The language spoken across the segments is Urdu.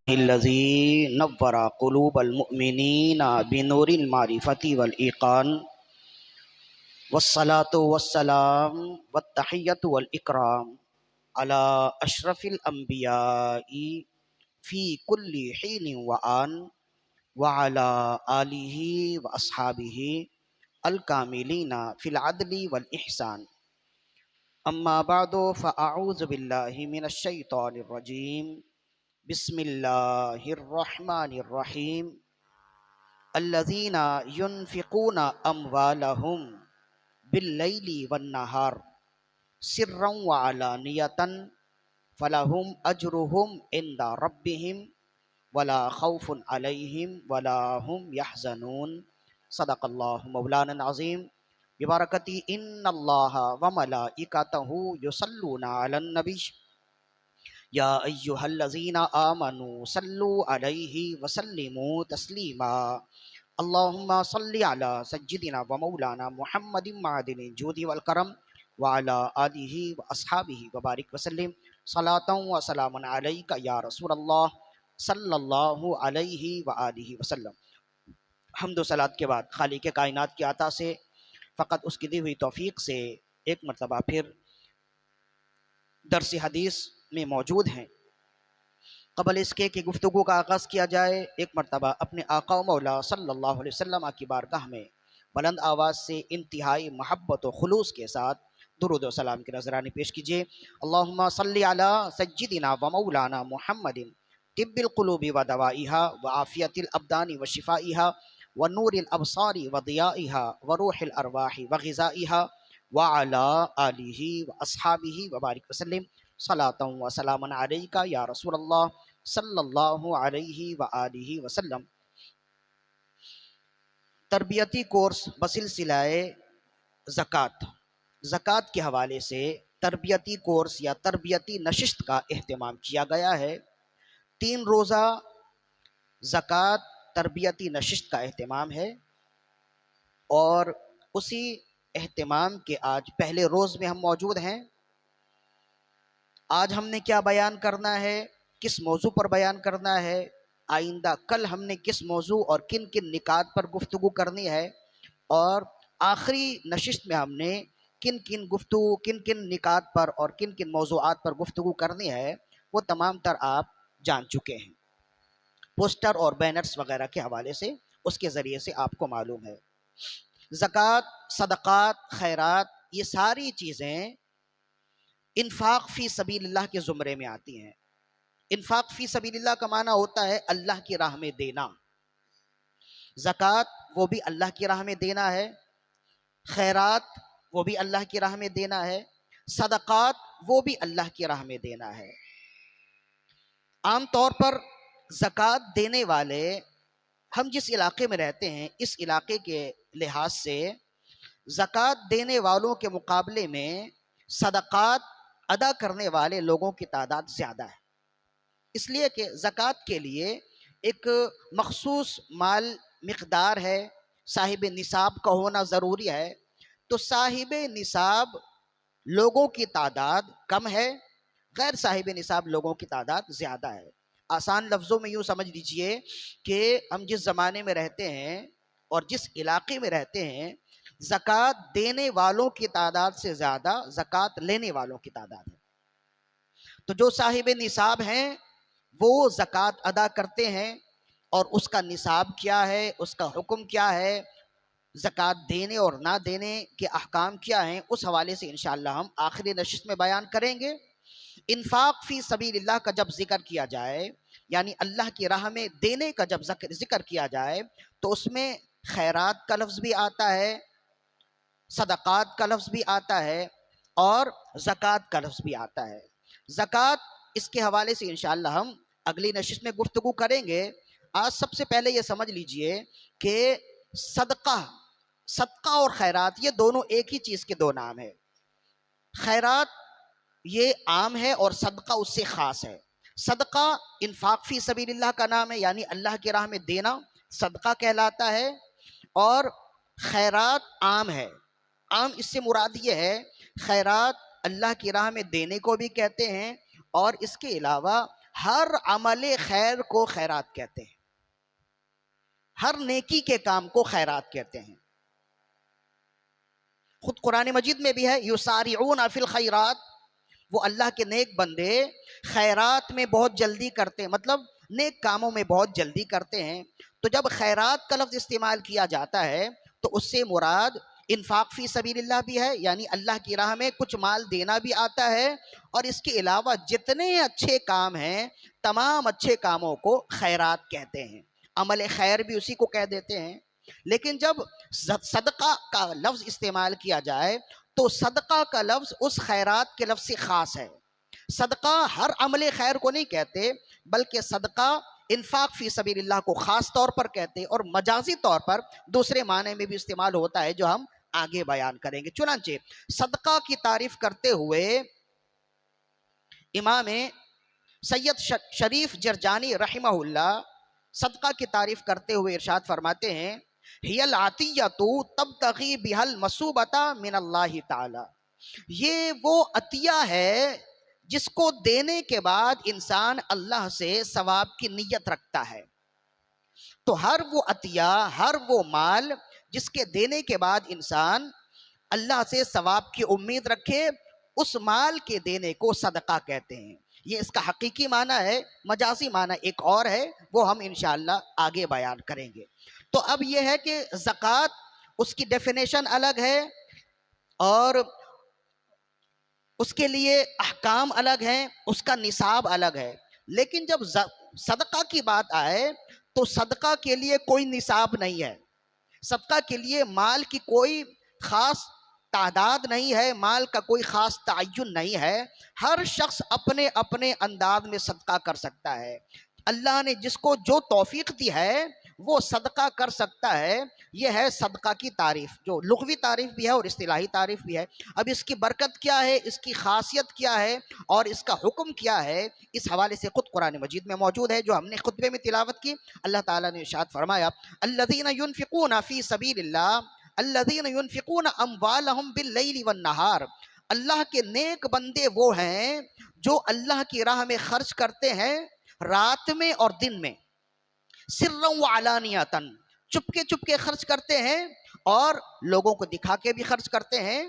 الذي نور قلوب المؤمنين بنور المعرفة والإيقان والصلاة والسلام والتحية والإكرام على أشرف الأنبياء في كل حين وآن وعلى آله وأصحابه الكاملين في العدل والإحسان. أما بعد فأعوذ بالله من الشيطان الرجيم. بسم الله الرحمن الرحيم. الذين ينفقون أموالهم بالليل والنهار سرا وعلانية فلهم أجرهم عند ربهم ولا خوف عليهم ولا هم يحزنون. صدق الله مولانا العظيم. ببركة إن الله وملائكته يصلون على النبي یا ایہا الذین آمنوا صلوا علیہ وسلموا تسلیما. اللہم صلی علی سیدنا و مولانا محمد معدن الجود والکرم وعلی آلہ واصحابہ وبارک وسلم صلاۃ و سلام علیک یا رسول اللہ صلی اللہ علیہ وآلہ وسلم. حمد و صلات کے بعد خالق کائنات کی عطا سے فقط اس کی دی ہوئی توفیق سے ایک مرتبہ پھر درس حدیث میں موجود ہیں. قبل اس کے کہ گفتگو کا آغاز کیا جائے، ایک مرتبہ اپنے آقا و مولا صلی اللہ علیہ وسلم کی بارگاہ میں بلند آواز سے انتہائی محبت و خلوص کے ساتھ درود و سلام کے نذرانے پیش کیجیے. اللہم صلی علی سیدنا و مولانا محمد طب القلوب و دوائها وعافیت الابدان و شفائها ونور الابصار و ضیائها وروح الارواح و غذائها وعلی آلہ واصحابہ وبارک وسلم صلاۃ و سلام علیک یا رسول اللہ صلی اللہ علیہ وآلہ وسلم. تربیتی کورس بسلسلہ زکوٰۃ کے حوالے سے تربیتی کورس یا تربیتی نشست کا اہتمام کیا گیا ہے. 3 روزہ زکوٰۃ تربیتی نشست کا اہتمام ہے اور اسی اہتمام کے آج پہلے روز میں ہم موجود ہیں. آج ہم نے کیا بیان کرنا ہے، کس موضوع پر بیان کرنا ہے، آئندہ کل ہم نے کس موضوع اور کن کن نکات پر گفتگو کرنی ہے، اور آخری نشست میں ہم نے کن کن نکات پر اور کن کن موضوعات پر گفتگو کرنی ہے، وہ تمام تر آپ جان چکے ہیں. پوسٹر اور بینرز وغیرہ کے حوالے سے اس کے ذریعے سے آپ کو معلوم ہے. زکوٰۃ، صدقات، خیرات، یہ ساری چیزیں انفاق فی سبیل اللہ کے زمرے میں آتی ہیں. انفاق فی سبیل اللہ کا معنی ہوتا ہے اللہ کی راہ میں دینا. زکوٰۃ وہ بھی اللہ کی راہ میں دینا ہے، خیرات وہ بھی اللہ کی راہ میں دینا ہے، صدقات وہ بھی اللہ کی راہ میں دینا ہے. عام طور پر زکوٰۃ دینے والے، ہم جس علاقے میں رہتے ہیں اس علاقے کے لحاظ سے زکوٰۃ دینے والوں کے مقابلے میں صدقات ادا کرنے والے لوگوں کی تعداد زیادہ ہے. اس لیے کہ زکوٰۃ کے لیے ایک مخصوص مال مقدار ہے، صاحب نصاب کا ہونا ضروری ہے. تو صاحب نصاب لوگوں کی تعداد کم ہے، غیر صاحب نصاب لوگوں کی تعداد زیادہ ہے. آسان لفظوں میں یوں سمجھ لیجئے کہ ہم جس زمانے میں رہتے ہیں اور جس علاقے میں رہتے ہیں، زکوٰۃ دینے والوں کی تعداد سے زیادہ زکوٰۃ لینے والوں کی تعداد ہے. تو جو صاحب نصاب ہیں وہ زکوٰۃ ادا کرتے ہیں، اور اس کا نصاب کیا ہے، اس کا حکم کیا ہے، زکوٰۃ دینے اور نہ دینے کے احکام کیا ہیں، اس حوالے سے انشاءاللہ ہم آخری نشست میں بیان کریں گے. انفاق فی سبیل اللہ کا جب ذکر کیا جائے، یعنی اللہ کی راہ میں دینے کا جب ذکر کیا جائے، تو اس میں خیرات کا لفظ بھی آتا ہے، صدقات کا لفظ بھی آتا ہے، اور زکوٰۃ کا لفظ بھی آتا ہے. زکوٰۃ اس کے حوالے سے انشاءاللہ ہم اگلی نشست میں گفتگو کریں گے. آج سب سے پہلے یہ سمجھ لیجئے کہ صدقہ اور خیرات یہ دونوں ایک ہی چیز کے 2 نام ہیں. خیرات یہ عام ہے اور صدقہ اس سے خاص ہے. صدقہ انفاق فی سبیل اللہ کا نام ہے، یعنی اللہ کی راہ میں دینا صدقہ کہلاتا ہے، اور خیرات عام ہے. عام اس سے مراد یہ ہے خیرات اللہ کی راہ میں دینے کو بھی کہتے ہیں، اور اس کے علاوہ ہر عمل خیر کو خیرات کہتے ہیں، ہر نیکی کے کام کو خیرات کہتے ہیں۔ خود قرآن مجید میں بھی ہے یسارعون فی الخیرات، وہ اللہ کے نیک بندے خیرات میں بہت جلدی کرتے ہیں، مطلب نیک کاموں میں بہت جلدی کرتے ہیں۔ تو جب خیرات کا لفظ استعمال کیا جاتا ہے تو اس سے مراد انفاق فی سبیل اللہ بھی ہے، یعنی اللہ کی راہ میں کچھ مال دینا بھی آتا ہے، اور اس کے علاوہ جتنے اچھے کام ہیں تمام اچھے کاموں کو خیرات کہتے ہیں، عمل خیر بھی اسی کو کہہ دیتے ہیں۔ لیکن جب صدقہ کا لفظ استعمال کیا جائے تو صدقہ کا لفظ اس خیرات کے لفظ سے خاص ہے۔ صدقہ ہر عمل خیر کو نہیں کہتے، بلکہ صدقہ انفاق فی سبیل اللہ کو خاص طور پر کہتے ہیں، اور مجازی طور پر دوسرے معنی میں بھی استعمال ہوتا ہے جو ہم آگے بیان کریں گے۔ چنانچہ صدقہ کی تعریف کرتے ہوئے امام سید شریف جرجانی رحمہ اللہ صدقہ کی تعریف کرتے ہوئے ارشاد فرماتے ہیں ہی العطیۃ تبتغی بها المثوبۃ من اللہ تعالی، یہ وہ عطیہ ہے جس کو دینے کے بعد انسان اللہ سے ثواب کی نیت رکھتا ہے۔ تو ہر وہ عطیہ، ہر وہ مال جس کے دینے کے بعد انسان اللہ سے ثواب کی امید رکھے، اس مال کے دینے کو صدقہ کہتے ہیں۔ یہ اس کا حقیقی معنی ہے، مجازی معنی ایک اور ہے، وہ ہم انشاءاللہ آگے بیان کریں گے۔ تو اب یہ ہے کہ زکوٰۃ، اس کی ڈیفینیشن الگ ہے اور اس کے لیے احکام الگ ہیں، اس کا نصاب الگ ہے، لیکن جب صدقہ کی بات آئے تو صدقہ کے لیے کوئی نصاب نہیں ہے، صدقہ کے لیے مال کی کوئی خاص تعداد نہیں ہے، مال کا کوئی خاص تعین نہیں ہے، ہر شخص اپنے اپنے انداز میں صدقہ کر سکتا ہے۔ اللہ نے جس کو جو توفیق دی ہے وہ صدقہ کر سکتا ہے۔ یہ ہے صدقہ کی تعریف، جو لغوی تعریف بھی ہے اور اصطلاحی تعریف بھی ہے۔ اب اس کی برکت کیا ہے، اس کی خاصیت کیا ہے اور اس کا حکم کیا ہے، اس حوالے سے خود قرآن مجید میں موجود ہے جو ہم نے خطبے میں تلاوت کی۔ اللہ تعالیٰ نے ارشاد فرمایا الذین ينفقون فی سبیل اللہ الذین ينفقون اموالہم باللیل والنہار، اللہ کے نیک بندے وہ ہیں جو اللہ کی راہ میں خرچ کرتے ہیں رات میں اور دن میں، سرًا وعلانیۃً، چپکے چپکے خرچ کرتے ہیں اور لوگوں کو دکھا کے بھی خرچ کرتے ہیں۔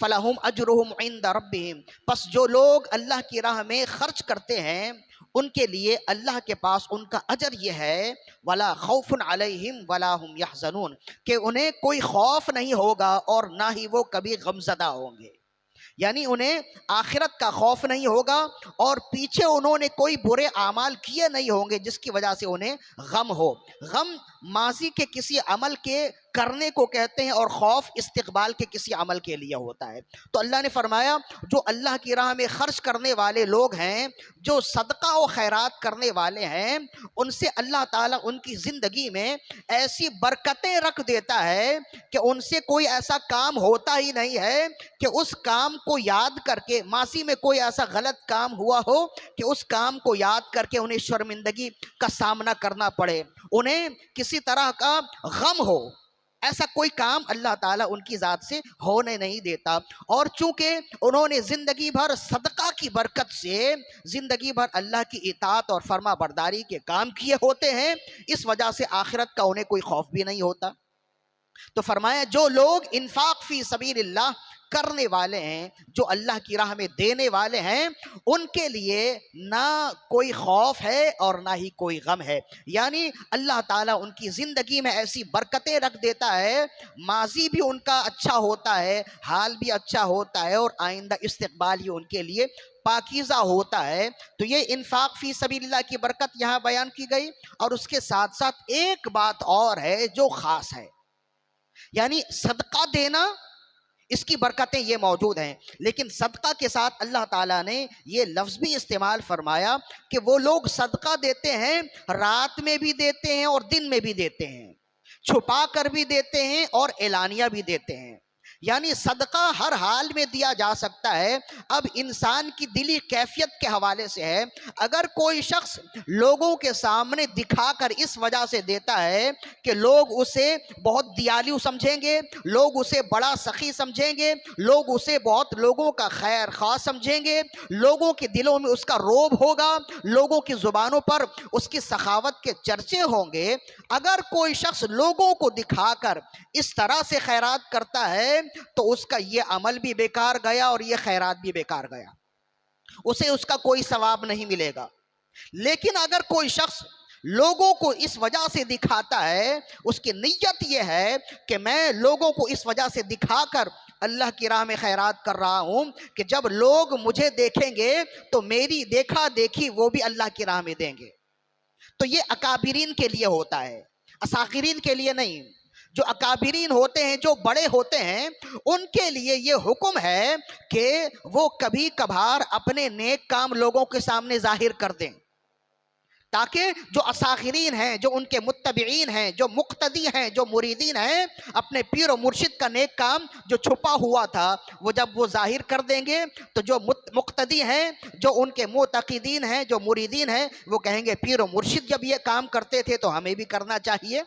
فَلَهُمْ أَجْرُهُمْ عِنْدَ رَبِّهِمْ، پس جو لوگ اللہ کی راہ میں خرچ کرتے ہیں ان کے لیے اللہ کے پاس ان کا اجر یہ ہے وَلَا خَوْفٌ عَلَيْهِمْ وَلَا هُمْ يَحْزَنُونَ، کہ انہیں کوئی خوف نہیں ہوگا اور نہ ہی وہ کبھی غمزدہ ہوں گے، یعنی انہیں آخرت کا خوف نہیں ہوگا اور پیچھے انہوں نے کوئی برے اعمال کیے نہیں ہوں گے جس کی وجہ سے انہیں غم ہو۔ غم ماضی کے کسی عمل کے کرنے کو کہتے ہیں اور خوف استقبال کے کسی عمل کے لیے ہوتا ہے۔ تو اللہ نے فرمایا جو اللہ کی راہ میں خرچ کرنے والے لوگ ہیں، جو صدقہ و خیرات کرنے والے ہیں، ان سے اللہ تعالیٰ ان کی زندگی میں ایسی برکتیں رکھ دیتا ہے کہ ان سے کوئی ایسا کام ہوتا ہی نہیں ہے کہ اس کام کو یاد کر کے ماضی میں کوئی ایسا غلط کام ہوا ہو کہ اس کام کو یاد کر کے انہیں شرمندگی کا سامنا کرنا پڑے، انہیں کسی طرح کا غم ہو، ایسا کوئی کام اللہ تعالیٰ ان کی ذات سے ہونے نہیں دیتا۔ اور چونکہ انہوں نے زندگی بھر صدقہ کی برکت سے زندگی بھر اللہ کی اطاعت اور فرما برداری کے کام کیے ہوتے ہیں، اس وجہ سے آخرت کا انہیں کوئی خوف بھی نہیں ہوتا۔ تو فرمایا جو لوگ انفاق فی سبیل اللہ کرنے والے ہیں، جو اللہ کی راہ میں دینے والے ہیں، ان کے لیے نہ کوئی خوف ہے اور نہ ہی کوئی غم ہے، یعنی اللہ تعالیٰ ان کی زندگی میں ایسی برکتیں رکھ دیتا ہے، ماضی بھی ان کا اچھا ہوتا ہے، حال بھی اچھا ہوتا ہے اور آئندہ استقبال ہی ان کے لیے پاکیزہ ہوتا ہے۔ تو یہ انفاق فی سبیل اللہ کی برکت یہاں بیان کی گئی، اور اس کے ساتھ ساتھ ایک بات اور ہے جو خاص ہے، یعنی صدقہ دینا، اس کی برکتیں یہ موجود ہیں، لیکن صدقہ کے ساتھ اللہ تعالیٰ نے یہ لفظ بھی استعمال فرمایا کہ وہ لوگ صدقہ دیتے ہیں، رات میں بھی دیتے ہیں اور دن میں بھی دیتے ہیں، چھپا کر بھی دیتے ہیں اور اعلانیہ بھی دیتے ہیں۔ یعنی صدقہ ہر حال میں دیا جا سکتا ہے۔ اب انسان کی دلی کیفیت کے حوالے سے ہے، اگر کوئی شخص لوگوں کے سامنے دکھا کر اس وجہ سے دیتا ہے کہ لوگ اسے بہت دیالو سمجھیں گے، لوگ اسے بڑا سخی سمجھیں گے، لوگ اسے بہت لوگوں کا خیر خواہ سمجھیں گے، لوگوں کے دلوں میں اس کا روب ہوگا، لوگوں کی زبانوں پر اس کی سخاوت کے چرچے ہوں گے، اگر کوئی شخص لوگوں کو دکھا کر اس طرح سے خیرات کرتا ہے تو اس کا یہ عمل بھی بیکار گیا اور یہ خیرات بھی بیکار گیا، اسے اس کا کوئی ثواب نہیں ملے گا۔ لیکن اگر کوئی شخص لوگوں کو اس وجہ سے دکھاتا ہے، اس کی نیت یہ ہے کہ میں لوگوں کو اس وجہ سے دکھا کر اللہ کی راہ میں خیرات کر رہا ہوں کہ جب لوگ مجھے دیکھیں گے تو میری دیکھا دیکھی وہ بھی اللہ کی راہ میں دیں گے، تو یہ اکابرین کے لیے ہوتا ہے، اصاغرین کے لیے نہیں۔ جو اکابرین ہوتے ہیں، جو بڑے ہوتے ہیں، ان کے لیے یہ حکم ہے کہ وہ کبھی کبھار اپنے نیک کام لوگوں کے سامنے ظاہر کر دیں، تاکہ جو اصاغرین ہیں، جو ان کے متبعین ہیں، جو مقتدی ہیں، جو مریدین ہیں، اپنے پیر و مرشد کا نیک کام جو چھپا ہوا تھا وہ جب وہ ظاہر کر دیں گے تو جو مقتدی ہیں، جو ان کے معتقدین ہیں، جو مریدین ہیں، وہ کہیں گے پیر و مرشد جب یہ کام کرتے تھے تو ہمیں بھی کرنا چاہیے۔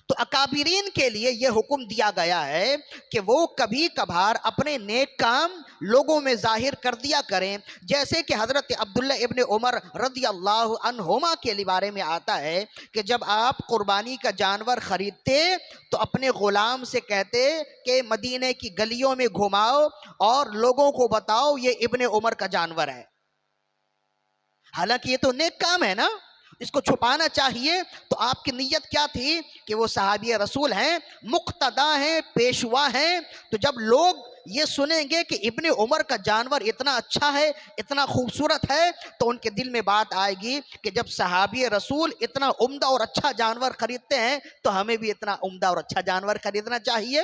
تو اکابرین کے لیے یہ حکم دیا گیا ہے کہ وہ کبھی کبھار اپنے نیک کام لوگوں میں ظاہر کر دیا کریں، جیسے کہ حضرت عبداللہ ابن عمر رضی اللہ عنہما کے بارے میں آتا ہے کہ جب آپ قربانی کا جانور خریدتے تو اپنے غلام سے کہتے کہ مدینے کی گلیوں میں گھماؤ اور لوگوں کو بتاؤ یہ ابن عمر کا جانور ہے۔ حالانکہ یہ تو نیک کام ہے نا، اس کو چھپانا چاہیے، تو آپ کی نیت کیا تھی کہ وہ صحابی رسول ہیں، مقتدا ہیں، پیشوا ہیں، تو جب لوگ یہ سنیں گے کہ ابن عمر کا جانور اتنا اچھا ہے، اتنا خوبصورت ہے، تو ان کے دل میں بات آئے گی کہ جب صحابی رسول اتنا عمدہ اور اچھا جانور خریدتے ہیں تو ہمیں بھی اتنا عمدہ اور اچھا جانور خریدنا چاہیے۔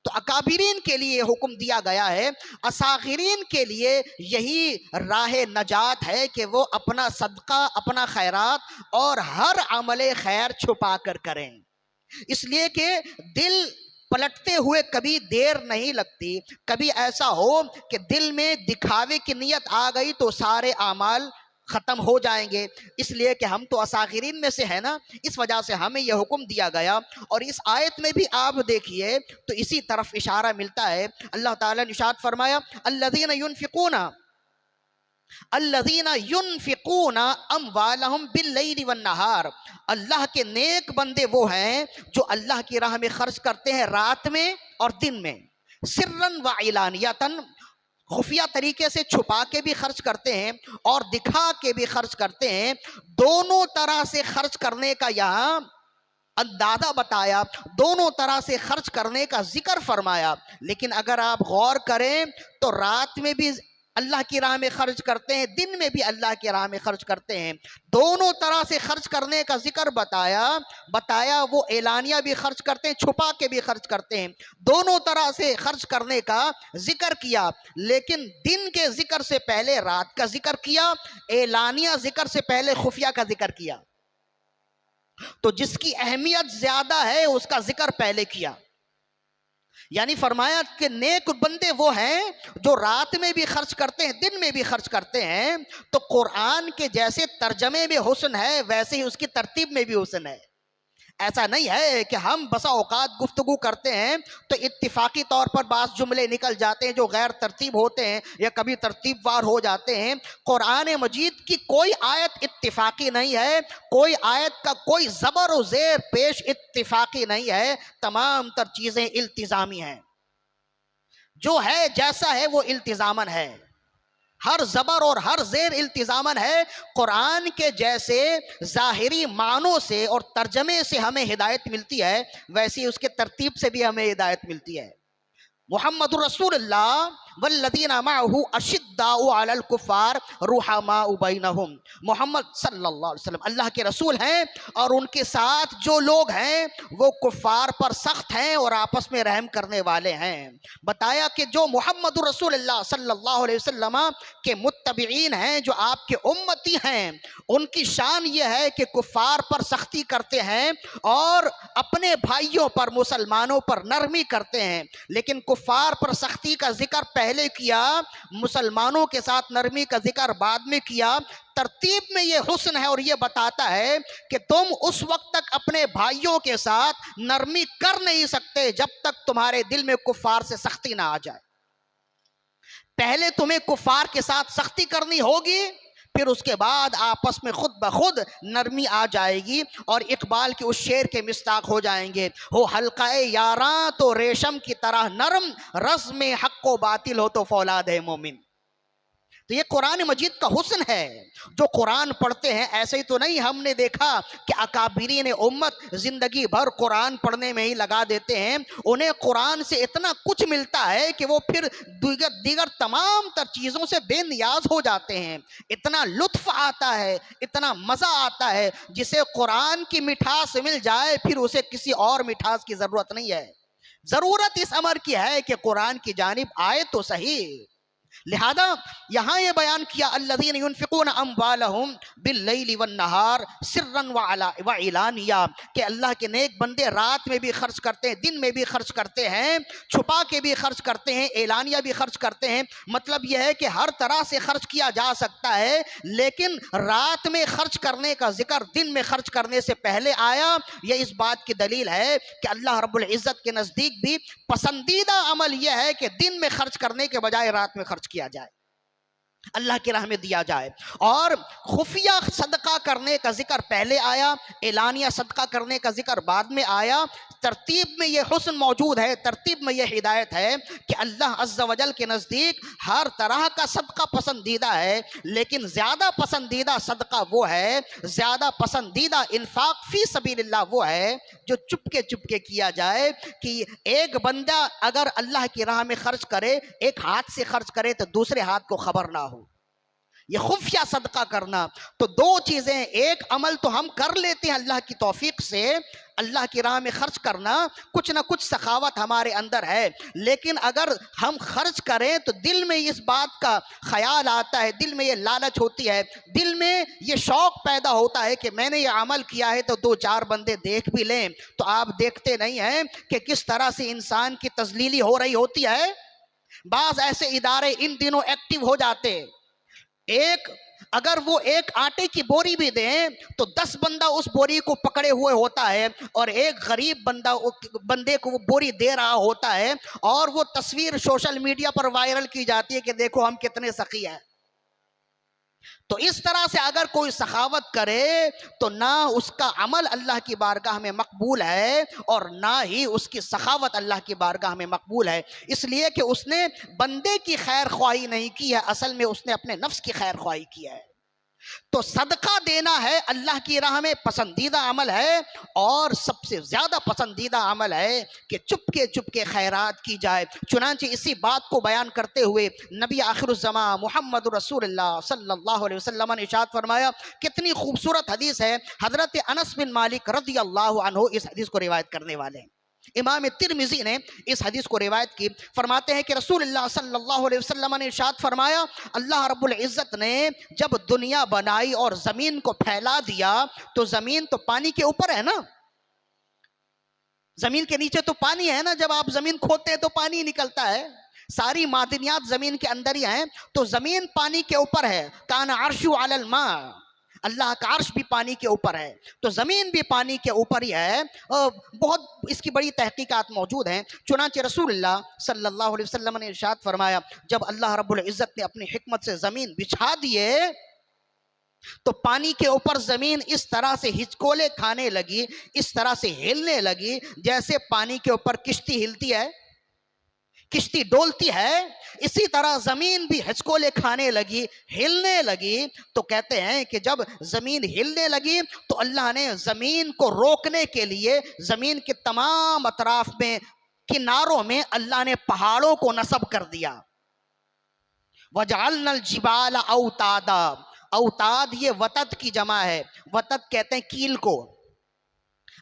تو اکابرین کے لیے یہ حکم دیا گیا ہے، اصاغرین کے لیے یہی راہ نجات ہے کہ وہ اپنا صدقہ، اپنا خیرات اور ہر عمل خیر چھپا کر کریں، اس لیے کہ دل پلٹتے ہوئے کبھی دیر نہیں لگتی۔ کبھی ایسا ہو کہ دل میں دکھاوے کی نیت آ گئی تو سارے اعمال ختم ہو جائیں گے، اس لیے کہ ہم تو اصاغرین میں سے ہیں نا، اس وجہ سے ہمیں یہ حکم دیا گیا۔ اور اس آیت میں بھی آپ دیکھیے تو اسی طرف اشارہ ملتا ہے۔ اللہ تعالیٰ نے ارشاد فرمایا الذین ینفقون اموالہم باللیل والنہار، اللہ کے نیک بندے وہ ہیں جو اللہ کی راہ میں خرچ کرتے ہیں رات میں اور دن میں، سرًا وعلانیۃً، خفیہ طریقے سے چھپا کے بھی خرچ کرتے ہیں اور دکھا کے بھی خرچ کرتے ہیں، دونوں طرح سے خرچ کرنے کا یہاں اندازہ بتایا، دونوں طرح سے خرچ کرنے کا ذکر فرمایا۔ لیکن اگر آپ غور کریں تو رات میں بھی اللہ کی راہ میں خرچ کرتے ہیں، دن میں بھی اللہ کی راہ میں خرچ کرتے ہیں، دونوں طرح سے خرچ کرنے کا ذکر بتایا وہ اعلانیہ بھی خرچ کرتے ہیں، چھپا کے بھی خرچ کرتے ہیں، دونوں طرح سے خرچ کرنے کا ذکر کیا، لیکن دن کے ذکر سے پہلے رات کا ذکر کیا، اعلانیہ ذکر سے پہلے خفیہ کا ذکر کیا، تو جس کی اہمیت زیادہ ہے اس کا ذکر پہلے کیا۔ یعنی فرمایا کہ نیک بندے وہ ہیں جو رات میں بھی خرچ کرتے ہیں، دن میں بھی خرچ کرتے ہیں، تو قرآن کے جیسے ترجمے میں حسن ہے ویسے ہی اس کی ترتیب میں بھی حسن ہے۔ ایسا نہیں ہے کہ ہم بسا اوقات گفتگو کرتے ہیں تو اتفاقی طور پر بعض جملے نکل جاتے ہیں جو غیر ترتیب ہوتے ہیں یا کبھی ترتیب وار ہو جاتے ہیں۔ قرآن مجید کی کوئی آیت اتفاقی نہیں ہے، کوئی آیت کا کوئی زبر و زیر پیش اتفاقی نہیں ہے، تمام تر چیزیں التزامی ہیں، جو ہے جیسا ہے وہ التزامن ہے، ہر زبر اور ہر زیر التزامن ہے۔ قرآن کے جیسے ظاہری معنوں سے اور ترجمے سے ہمیں ہدایت ملتی ہے، ویسی اس کے ترتیب سے بھی ہمیں ہدایت ملتی ہے۔ محمد رسول اللہ والذین معہ اشداء علی الکفار رحماء بینہم، محمد صلی اللہ علیہ وسلم اللہ کے رسول ہیں اور ان کے ساتھ جو لوگ ہیں وہ کفار پر سخت ہیں اور آپس میں رحم کرنے والے ہیں۔ بتایا کہ جو محمد رسول اللہ صلی اللہ علیہ وسلم کے متبعین ہیں، جو آپ کے امتی ہیں، ان کی شان یہ ہے کہ کفار پر سختی کرتے ہیں اور اپنے بھائیوں پر، مسلمانوں پر نرمی کرتے ہیں۔ لیکن کفار پر سختی کا ذکر پہلے کیا، مسلمانوں کے ساتھ نرمی کا ذکر بعد میں کیا۔ ترتیب میں یہ حسن ہے اور یہ بتاتا ہے کہ تم اس وقت تک اپنے بھائیوں کے ساتھ نرمی کر نہیں سکتے جب تک تمہارے دل میں کفار سے سختی نہ آ جائے۔ پہلے تمہیں کفار کے ساتھ سختی کرنی ہوگی، پھر اس کے بعد آپس میں خود بخود نرمی آ جائے گی، اور اقبال کے اس شعر کے مصداق ہو جائیں گے، ہو حلقہ یاراں تو ریشم کی طرح نرم، رزم حق و باطل ہو تو فولاد ہے مومن۔ تو یہ قرآن مجید کا حسن ہے۔ جو قرآن پڑھتے ہیں، ایسے ہی تو نہیں ہم نے دیکھا کہ اکابرین امت زندگی بھر قرآن پڑھنے میں ہی لگا دیتے ہیں، انہیں قرآن سے اتنا کچھ ملتا ہے کہ وہ پھر دیگر تمام تر چیزوں سے بے نیاز ہو جاتے ہیں۔ اتنا لطف آتا ہے، اتنا مزہ آتا ہے، جسے قرآن کی مٹھاس مل جائے پھر اسے کسی اور مٹھاس کی ضرورت نہیں ہے۔ ضرورت اس امر کی ہے کہ قرآن کی جانب آئے تو صحیح۔ لہذا یہاں یہ بیان کیا الذین ينفقون اموالہم باللیل والنہار سرا وعلانیہ، کہ اللہ کے نیک بندے رات میں بھی خرچ کرتے ہیں، دن میں بھی خرچ کرتے ہیں، چھپا کے بھی خرچ کرتے ہیں، اعلانیہ بھی خرچ کرتے ہیں۔ مطلب یہ ہے کہ ہر طرح سے خرچ کیا جا سکتا ہے، لیکن رات میں خرچ کرنے کا ذکر دن میں خرچ کرنے سے پہلے آیا۔ یہ اس بات کی دلیل ہے کہ اللہ رب العزت کے نزدیک بھی پسندیدہ عمل یہ ہے کہ دن میں خرچ کرنے کے بجائے رات میں خرچ کیا جائے، اللہ کی راہ میں دیا جائے۔ اور خفیہ صدقہ کرنے کا ذکر پہلے آیا، اعلانیہ صدقہ کرنے کا ذکر بعد میں آیا۔ ترتیب میں یہ حسن موجود ہے، ترتیب میں یہ ہدایت ہے کہ اللہ عز و جل کے نزدیک ہر طرح کا صدقہ پسندیدہ ہے، لیکن زیادہ پسندیدہ صدقہ وہ ہے، زیادہ پسندیدہ انفاق فی سبیل اللہ وہ ہے جو چپکے کیا جائے، کہ ایک بندہ اگر اللہ کی راہ میں خرچ کرے، ایک ہاتھ سے خرچ کرے تو دوسرے ہاتھ کو خبر نہ ہو۔ یہ خفیہ صدقہ کرنا، تو دو چیزیں، ایک عمل تو ہم کر لیتے ہیں اللہ کی توفیق سے، اللہ کی راہ میں خرچ کرنا، کچھ نہ کچھ سخاوت ہمارے اندر ہے، لیکن اگر ہم خرچ کریں تو دل میں اس بات کا خیال آتا ہے، دل میں یہ لالچ ہوتی ہے، دل میں یہ شوق پیدا ہوتا ہے کہ میں نے یہ عمل کیا ہے تو دو چار بندے دیکھ بھی لیں۔ تو آپ دیکھتے نہیں ہیں کہ کس طرح سے انسان کی تذلیلی ہو رہی ہوتی ہے۔ بعض ایسے ادارے ان دنوں ایکٹیو ہو جاتے، اگر وہ ایک آٹے کی بوری بھی دیں تو 10 بندہ اس بوری کو پکڑے ہوئے ہوتا ہے، اور ایک غریب بندے کو وہ بوری دے رہا ہوتا ہے، اور وہ تصویر سوشل میڈیا پر وائرل کی جاتی ہے کہ دیکھو ہم کتنے سخی ہیں۔ تو اس طرح سے اگر کوئی سخاوت کرے تو نہ اس کا عمل اللہ کی بارگاہ میں مقبول ہے، اور نہ ہی اس کی سخاوت اللہ کی بارگاہ میں مقبول ہے، اس لیے کہ اس نے بندے کی خیر خواہی نہیں کی ہے، اصل میں اس نے اپنے نفس کی خیر خواہی کی ہے۔ تو صدقہ دینا ہے اللہ کی راہ میں پسندیدہ عمل ہے، اور سب سے زیادہ پسندیدہ عمل ہے کہ چپکے خیرات کی جائے۔ چنانچہ اسی بات کو بیان کرتے ہوئے نبی آخر الزمان محمد رسول اللہ صلی اللہ علیہ وسلم نے ارشاد فرمایا، کتنی خوبصورت حدیث ہے، حضرت انس بن مالک رضی اللہ عنہ اس حدیث کو روایت کرنے والے ہیں۔ امام ترمذی نے اس حدیث کو روایت کی، فرماتے ہیں کہ رسول اللہ صلی اللہ علیہ وسلم نے ارشاد فرمایا، اللہ رب العزت نے جب دنیا بنائی اور زمین کو پھیلا دیا، تو زمین تو پانی کے اوپر ہے نا، زمین کے نیچے تو پانی ہے نا، جب آپ زمین کھودتے ہیں تو پانی نکلتا ہے، ساری معدنیات زمین کے اندر ہی ہیں، تو زمین پانی کے اوپر ہے، کان عرش علی الماء، اللہ کا عرش بھی پانی کے اوپر ہے، تو زمین بھی پانی کے اوپر ہی ہے۔ بہت اس کی بڑی تحقیقات موجود ہیں۔ چنانچہ رسول اللہ صلی اللہ علیہ وسلم نے ارشاد فرمایا، جب اللہ رب العزت نے اپنی حکمت سے زمین بچھا دیے تو پانی کے اوپر زمین اس طرح سے ہچکولے کھانے لگی، اس طرح سے ہلنے لگی جیسے پانی کے اوپر کشتی ہلتی ہے، کشتی ڈولتی ہے، اسی طرح زمین بھی ہچکولے کھانے لگی، ہلنے لگی۔ تو کہتے ہیں کہ جب زمین ہلنے لگی تو اللہ نے زمین کو روکنے کے لیے زمین کے تمام اطراف میں کناروں میں اللہ نے پہاڑوں کو نصب کر دیا۔ وجعلنا الجبال اوتادا، اوتاد یہ وتد کی جمع ہے، وتد کہتے ہیں کیل کو۔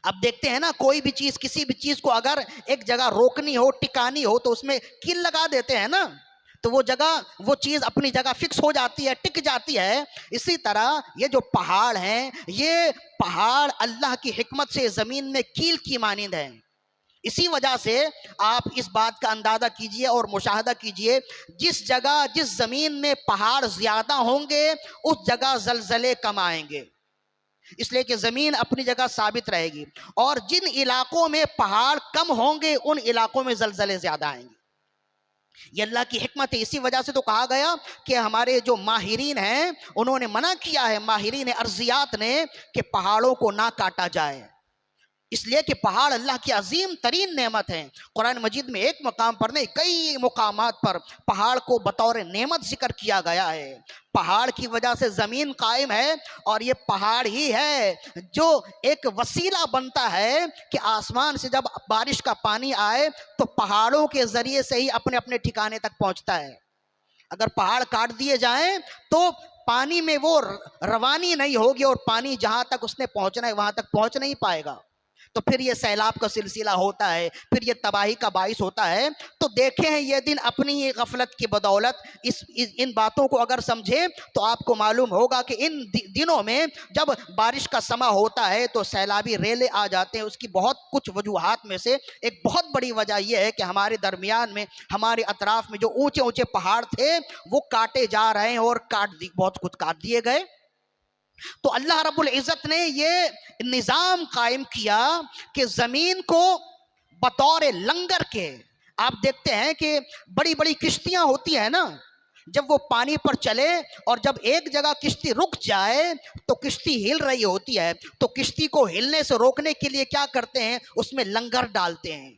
اب دیکھتے ہیں نا کوئی بھی چیز، کسی بھی چیز کو اگر ایک جگہ روکنی ہو، ٹکانی ہو، تو اس میں کیل لگا دیتے ہیں نا، تو وہ جگہ، وہ چیز اپنی جگہ فکس ہو جاتی ہے، ٹک جاتی ہے۔ اسی طرح یہ جو پہاڑ ہیں، یہ پہاڑ اللہ کی حکمت سے زمین میں کیل کی مانند ہیں۔ اسی وجہ سے آپ اس بات کا اندازہ کیجئے اور مشاہدہ کیجئے، جس جگہ، جس زمین میں پہاڑ زیادہ ہوں گے اس جگہ زلزلے کم آئیں گے، اس لیے کہ زمین اپنی جگہ ثابت رہے گی، اور جن علاقوں میں پہاڑ کم ہوں گے ان علاقوں میں زلزلے زیادہ آئیں گے۔ یہ اللہ کی حکمت ہے۔ اسی وجہ سے تو کہا گیا کہ ہمارے جو ماہرین ہیں انہوں نے منع کیا ہے، ماہرین ارضیات نے، کہ پہاڑوں کو نہ کاٹا جائے، اس لیے کہ پہاڑ اللہ کی عظیم ترین نعمت ہیں۔ قرآن مجید میں ایک مقام پر نہیں، کئی مقامات پر پہاڑ کو بطور نعمت ذکر کیا گیا ہے۔ پہاڑ کی وجہ سے زمین قائم ہے، اور یہ پہاڑ ہی ہے جو ایک وسیلہ بنتا ہے کہ آسمان سے جب بارش کا پانی آئے تو پہاڑوں کے ذریعے سے ہی اپنے اپنے ٹھکانے تک پہنچتا ہے۔ اگر پہاڑ کاٹ دیے جائیں تو پانی میں وہ روانی نہیں ہوگی، اور پانی جہاں تک اس نے پہنچنا ہے وہاں تک پہنچ نہیں پائے گا، تو پھر یہ سیلاب کا سلسلہ ہوتا ہے، پھر یہ تباہی کا باعث ہوتا ہے۔ تو دیکھیں ہیں یہ دن اپنی ہی غفلت کی بدولت ان باتوں کو اگر سمجھیں تو آپ کو معلوم ہوگا کہ ان دنوں میں جب بارش کا سماں ہوتا ہے تو سیلابی ریلے آ جاتے ہیں۔ اس کی بہت کچھ وجوہات میں سے ایک بہت بڑی وجہ یہ ہے کہ ہمارے درمیان میں، ہمارے اطراف میں جو اونچے اونچے پہاڑ تھے وہ کاٹے جا رہے ہیں، اور بہت کچھ کاٹ دیے گئے۔ تو اللہ رب العزت نے یہ نظام قائم کیا کہ زمین کو بطور لنگر کے، آپ دیکھتے ہیں کہ بڑی بڑی کشتیاں ہوتی ہیں نا، جب وہ پانی پر چلے اور جب ایک جگہ کشتی رک جائے تو کشتی ہل رہی ہوتی ہے، تو کشتی کو ہلنے سے روکنے کے لیے کیا کرتے ہیں، اس میں لنگر ڈالتے ہیں،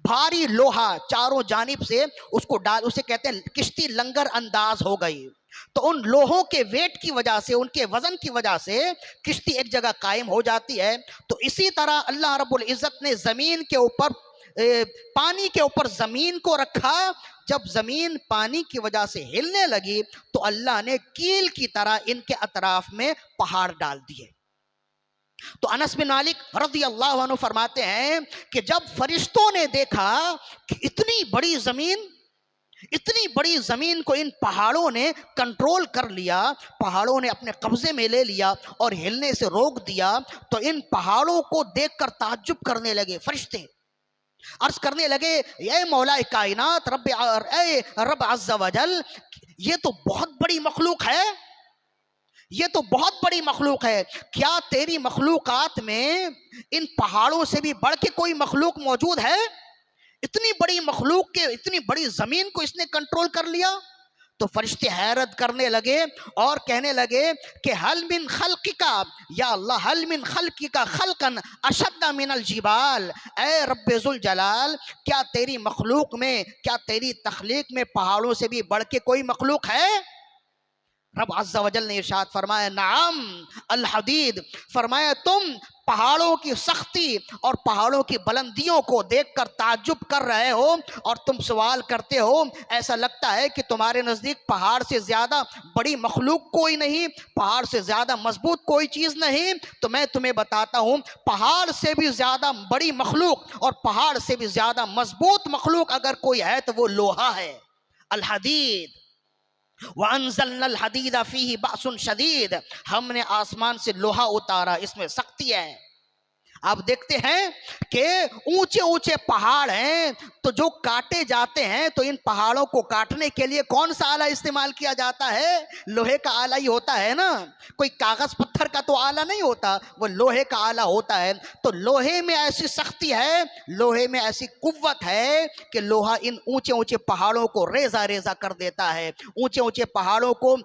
بھاری لوہا چاروں جانب سے اس کو ڈال، اسے کہتے ہیں کشتی لنگر انداز ہو گئی۔ تو ان لوہوں کے ویٹ کی وجہ سے، ان کے وزن کی وجہ سے کشتی ایک جگہ قائم ہو جاتی ہے۔ تو اسی طرح اللہ رب العزت نے زمین کے اوپر، پانی کے اوپر زمین کو رکھا۔ جب زمین پانی کی وجہ سے ہلنے لگی تو اللہ نے کیل کی طرح ان کے اطراف میں پہاڑ ڈال دیے۔ تو انس بن مالک رضی اللہ عنہ فرماتے ہیں کہ جب فرشتوں نے دیکھا کہ اتنی بڑی زمین کو ان پہاڑوں نے کنٹرول کر لیا، پہاڑوں نے اپنے قبضے میں لے لیا اور ہلنے سے روک دیا، تو ان پہاڑوں کو دیکھ کر تعجب کرنے لگے فرشتے، عرض کرنے لگے اے مولا کائنات، اے رب عز و جل، یہ تو بہت بڑی مخلوق ہے، یہ تو بہت بڑی مخلوق ہے، کیا تیری مخلوقات میں ان پہاڑوں سے بھی بڑھ کے کوئی مخلوق موجود ہے؟ اتنی بڑی مخلوق کے، اتنی بڑی زمین کو اس نے کنٹرول کر لیا۔ تو فرشتے حیرت کرنے لگے اور کہنے لگے کہ حل من خلقک یا اللہ، حل من خلقک خلقا اشد من الجبال، اے رب ذوالجلال، کیا تیری مخلوق میں، کیا تیری تخلیق میں پہاڑوں سے بھی بڑھ کے کوئی مخلوق ہے؟ رب عز و جل نے ارشاد فرمایا نعم الحدید، فرمایا تم پہاڑوں کی سختی اور پہاڑوں کی بلندیوں کو دیکھ کر تعجب کر رہے ہو، اور تم سوال کرتے ہو، ایسا لگتا ہے کہ تمہارے نزدیک پہاڑ سے زیادہ بڑی مخلوق کوئی نہیں، پہاڑ سے زیادہ مضبوط کوئی چیز نہیں۔ تو میں تمہیں بتاتا ہوں، پہاڑ سے بھی زیادہ بڑی مخلوق اور پہاڑ سے بھی زیادہ مضبوط مخلوق اگر کوئی ہے تو وہ لوہا ہے، الحدید۔ وَأَنزَلْنَا الْحَدِيدَ فِيهِ بَأْسٌ شَدِيدٌ، ہم نے آسمان سے لوہا اتارا، اس میں سختی ہے۔ آپ دیکھتے ہیں کہ اونچے اونچے پہاڑ ہیں تو جو کاٹے جاتے ہیں تو ان پہاڑوں کو کاٹنے کے لیے کون سا آلہ استعمال کیا جاتا ہے؟ لوہے کا آلہ ہی ہوتا ہے نا، کوئی کاغذ پتھر کا تو آلہ نہیں ہوتا، وہ لوہے کا آلہ ہوتا ہے۔ تو لوہے میں ایسی سختی ہے، لوہے میں ایسی قوت ہے کہ لوہا ان اونچے اونچے پہاڑوں کو ریزہ ریزہ کر دیتا ہے، اونچے اونچے پہاڑوں کو